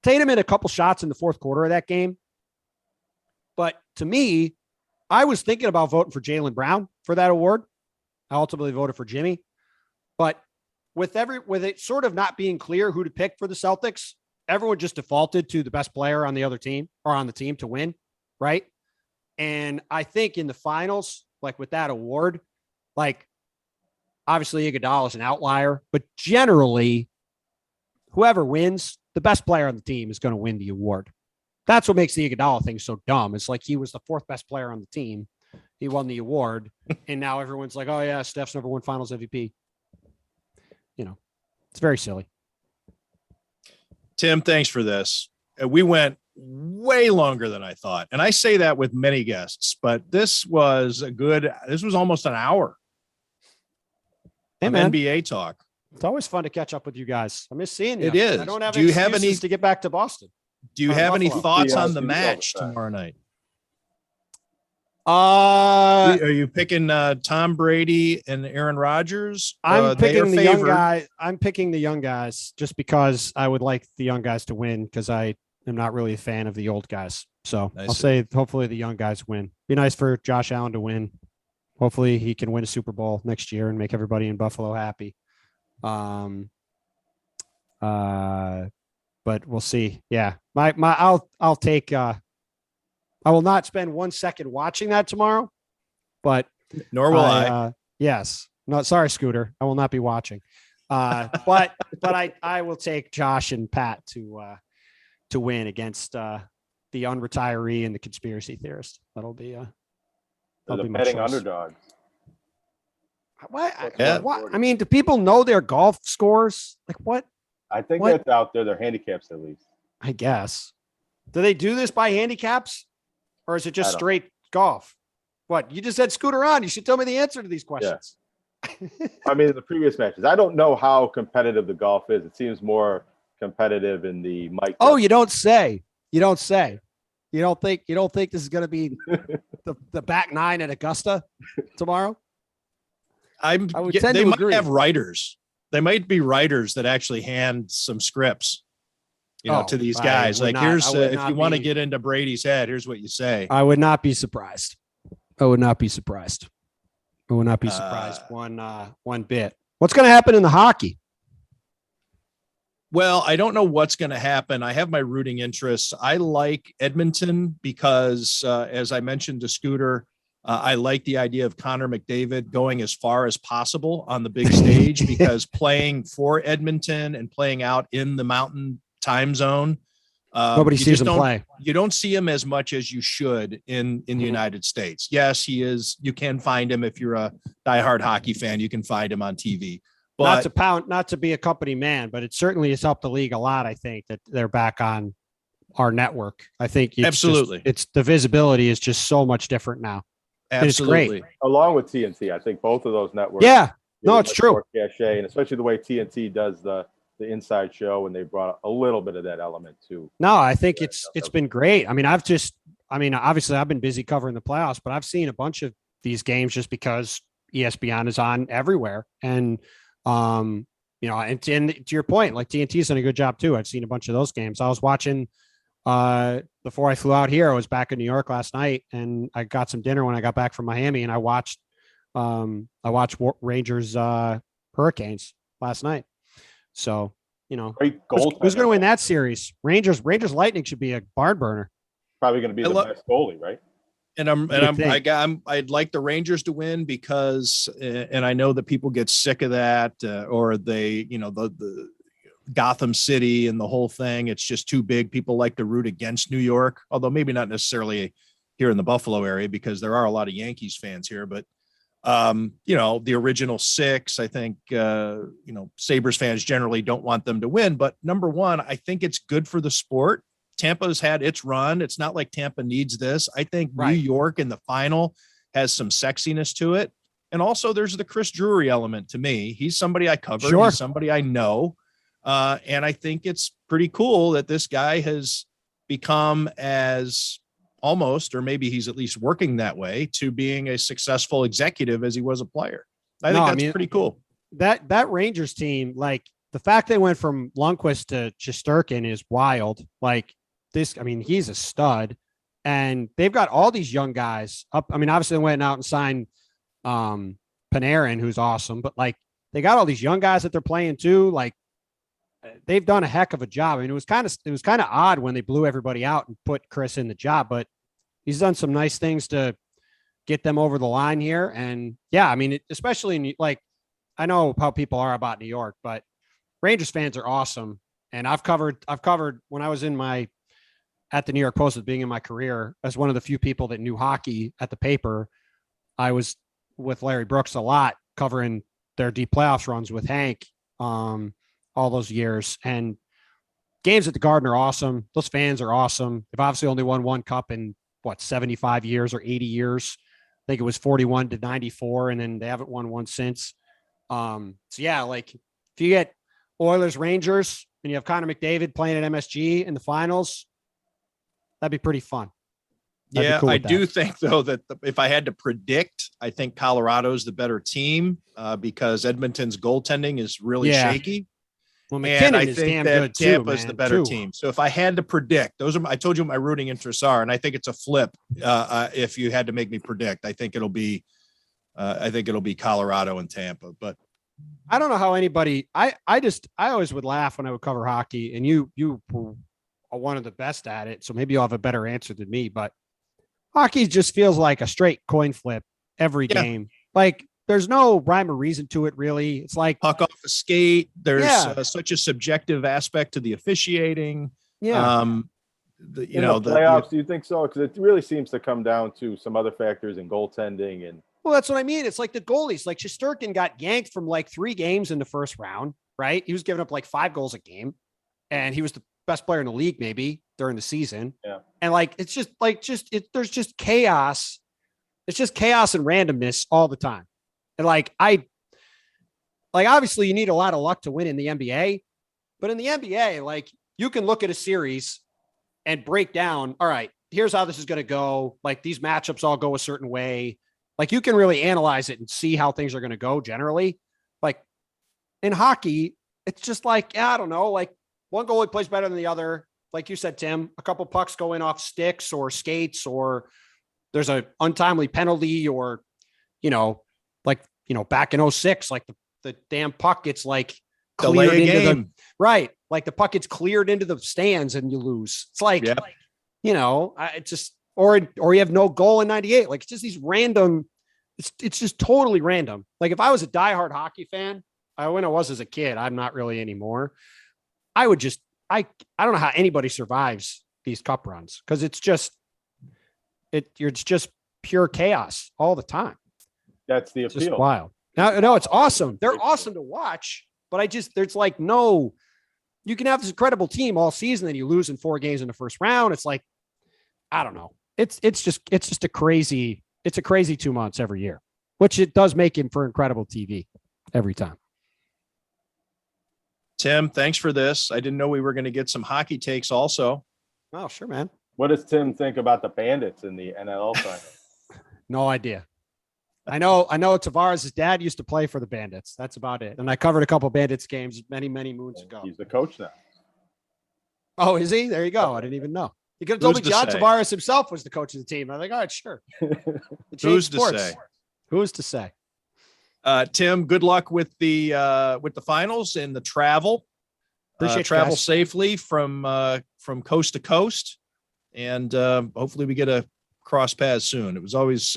Tatum in a couple shots in the fourth quarter of that game. But to me, I was thinking about voting for Jaylen Brown for that award. I ultimately voted for Jimmy. But with it sort of not being clear who to pick for the Celtics, everyone just defaulted to the best player on the other team or on the team to win, right? And I think in the finals, like with that award, like obviously Iguodala is an outlier, but generally whoever wins, the best player on the team is going to win the award. That's what makes the Iguodala thing so dumb. It's like he was the fourth best player on the team. He won the award. And now everyone's like, oh yeah, Steph's never won finals MVP. You know, it's very silly. Tim, thanks for this. We went way longer than I thought. And I say that with many guests, but this was almost an hour. Hey, man. NBA talk. It's always fun to catch up with you guys. I miss seeing you. It is. I don't have Do you have any to get back to Boston? Do you have any Buffalo. thoughts Yeah, on the do match all the time. tomorrow night? Are Are you picking Tom Brady and Aaron Rodgers? I'm They are picking the young favored. guy. I'm picking the young guys just because I would like the young guys to win because I am not really a fan of the old guys. So I I'll see. say hopefully the young guys win. Be nice for Josh Allen to win. Hopefully he can win a Super Bowl next year and make everybody in Buffalo happy. But we'll see. Yeah. I'll take I will not spend 1 second watching that tomorrow, but Nor will I. Yes. No, sorry, Scooter. I will not be watching. But I will take Josh and Pat to win against the unretiree and the conspiracy theorist. That'll be They're the my betting choice. underdogs. What? Yeah. What? I mean, do people know their golf scores? Like what? I think What? that's out there. Their handicaps at least. I guess. Do they do this by handicaps, or is it just I don't- straight golf? What? You just said Scooter on. You should tell me the answer to these questions. I mean, the previous matches. I don't know how competitive the golf is. It seems more competitive in the mic. Oh, you don't say. You don't say. You don't think this is going to be the back nine at Augusta tomorrow? I would tend They to might agree. have writers. They might be writers that actually hand some scripts. to these guys. Like, here's if you want to get into Brady's head, here's what you say. I would not be surprised. One bit. What's going to happen in the hockey? Well, I don't know what's going to happen. I have my rooting interests. I like Edmonton because, as I mentioned to Scooter, I like the idea of Connor McDavid going as far as possible on the big stage because playing for Edmonton and playing out in the mountain time zone, nobody sees him play. You don't see him as much as you should in the United States. Yes, he is. You can find him if you're a diehard hockey fan. You can find him on TV. But not to be a company man, but it certainly has helped the league a lot. I think that they're back on our network. I think absolutely, it's the visibility is just so much different now. Absolutely. It's great. Along with TNT, I think both of those networks. Yeah, no, it's true. Cachet, and especially the way TNT does the inside show, and they brought a little bit of that element too. No, I think it's been great. I mean, obviously I've been busy covering the playoffs, but I've seen a bunch of these games just because ESPN is on everywhere. And, and to your point, like TNT's done a good job too. I've seen a bunch of those games. I was watching before I flew out here. I was back in New York last night and I got some dinner when I got back from Miami, and I watched Rangers Hurricanes last night. So, who's going to win that series? Rangers Lightning should be a barn burner. Probably going to be the best goalie, right? I'd like the Rangers to win because, and I know that people get sick of that, or they, the Gotham City and the whole thing. It's just too big. People like to root against New York, although maybe not necessarily here in the Buffalo area because there are a lot of Yankees fans here, but the original six, I think, Sabres fans generally don't want them to win. But number one, I think it's good for the sport. Tampa's had its run. It's not like Tampa needs this. I think New York in the final has some sexiness to it. And also there's the Chris Drury element to me. He's somebody I cover. Sure. He's somebody I know. And I think it's pretty cool that this guy has become as almost, or maybe he's at least working that way to being a successful executive as he was a player. I think that's pretty cool. That Rangers team, like the fact they went from Lundqvist to Shesterkin is wild. Like he's a stud, and they've got all these young guys up. I mean, obviously they went out and signed Panarin, who's awesome, but like they got all these young guys that they're playing too. Like they've done a heck of a job. I mean, it was kind of odd when they blew everybody out and put Chris in the job, but he's done some nice things to get them over the line here. And yeah, I mean, especially I know how people are about New York, but Rangers fans are awesome. And I've covered when I was at the New York Post, as being in my career as one of the few people that knew hockey at the paper. I was with Larry Brooks a lot covering their deep playoffs runs with Hank all those years, and games at the Garden are awesome. Those fans are awesome. They've obviously only won one cup in 75 years or 80 years. I think it was 41 to 94. And then they haven't won one since. So yeah, like if you get Oilers, Rangers, and you have Connor McDavid playing at MSG in the finals, that'd be pretty fun. Yeah, cool. I do think though that if I had to predict, I think Colorado's the better team because Edmonton's goaltending is really shaky. Well, McKinnon and I is think damn that good Tampa's too, the better team. So if I had to predict, I told you what my rooting interests are, and I think it's a flip. If you had to make me predict, I think it'll be Colorado and Tampa. But I don't know how anybody. I always would laugh when I would cover hockey, and you were one of the best at it, so maybe you'll have a better answer than me. But hockey just feels like a straight coin flip every game. Like there's no rhyme or reason to it, really. It's like puck off a skate. There's such a subjective aspect to the officiating. Yeah. The playoffs, do you think so? Because it really seems to come down to some other factors in goaltending. And well, that's what I mean. It's like the goalies. Like Shesterkin got yanked from like 3 games in the first round, right? He was giving up like 5 goals a game, and he was the best player in the league maybe during the season. Yeah. And there's just chaos. It's just chaos and randomness all the time. And obviously you need a lot of luck to win in the NBA, but in the NBA, like you can look at a series and break down, all right, here's how this is going to go. Like these matchups all go a certain way. Like you can really analyze it and see how things are going to go generally. Like in hockey, it's just like, I don't know, like one goalie plays better than the other. Like you said, Tim, a couple pucks going off sticks or skates, or there's an untimely penalty, or, back in 06, like the damn puck gets like cleared Delay a into game. right. Like the puck gets cleared into the stands and you lose. It's like, it's just, or you have no goal in 98. Like it's just these random, it's just totally random. Like if I was a diehard hockey fan, when I was as a kid, I'm not really anymore. I would just, I don't know how anybody survives these cup runs, because it's just pure chaos all the time. That's the It's appeal. just wild. No, it's awesome. They're awesome to watch, but there's like you can have this incredible team all season, then you lose in 4 games in the first round. It's like, I don't know. It's just a crazy 2 months every year, which it does make it for incredible TV every time. Tim, thanks for this. I didn't know we were going to get some hockey takes also. Oh, sure, man. What does Tim think about the Bandits in the NLL final? No idea. I know Tavares' dad used to play for the Bandits. That's about it. And I covered a couple Bandits games many, many moons ago. He's the coach now. Oh, is he? There you go. I didn't even know. You could have told me John Tavares himself was the coach of the team. I'm like, all right, sure. Who's to say? Who's to say? Tim, good luck with the finals and the travel. Appreciate travel guys. safely from coast to coast, and hopefully we get a cross paths soon. It was always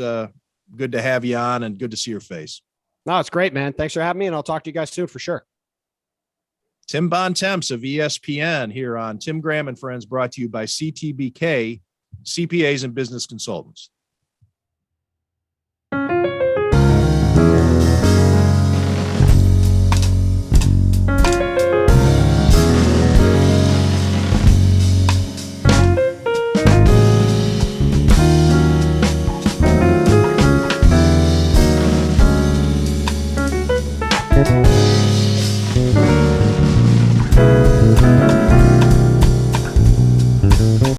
good to have you on and good to see your face. No, it's great, man. Thanks for having me, and I'll talk to you guys soon for sure. Tim Bontemps of ESPN here on Tim Graham and Friends, brought to you by CTBK, CPAs and Business Consultants.